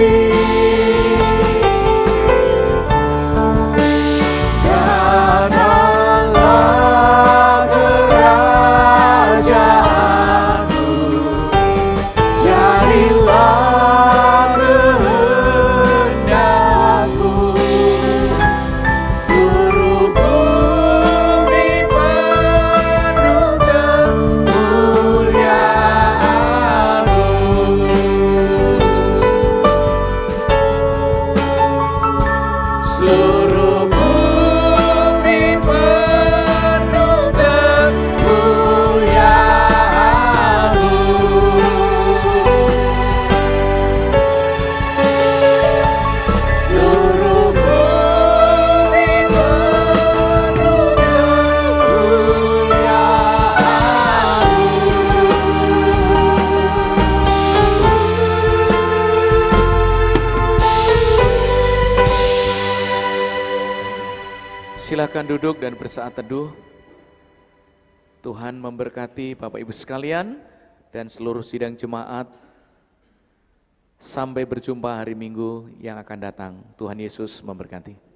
Silakan duduk dan bersaat teduh. Tuhan memberkati Bapak Ibu sekalian dan seluruh sidang jemaat. Sampai berjumpa hari Minggu yang akan datang. Tuhan Yesus memberkati.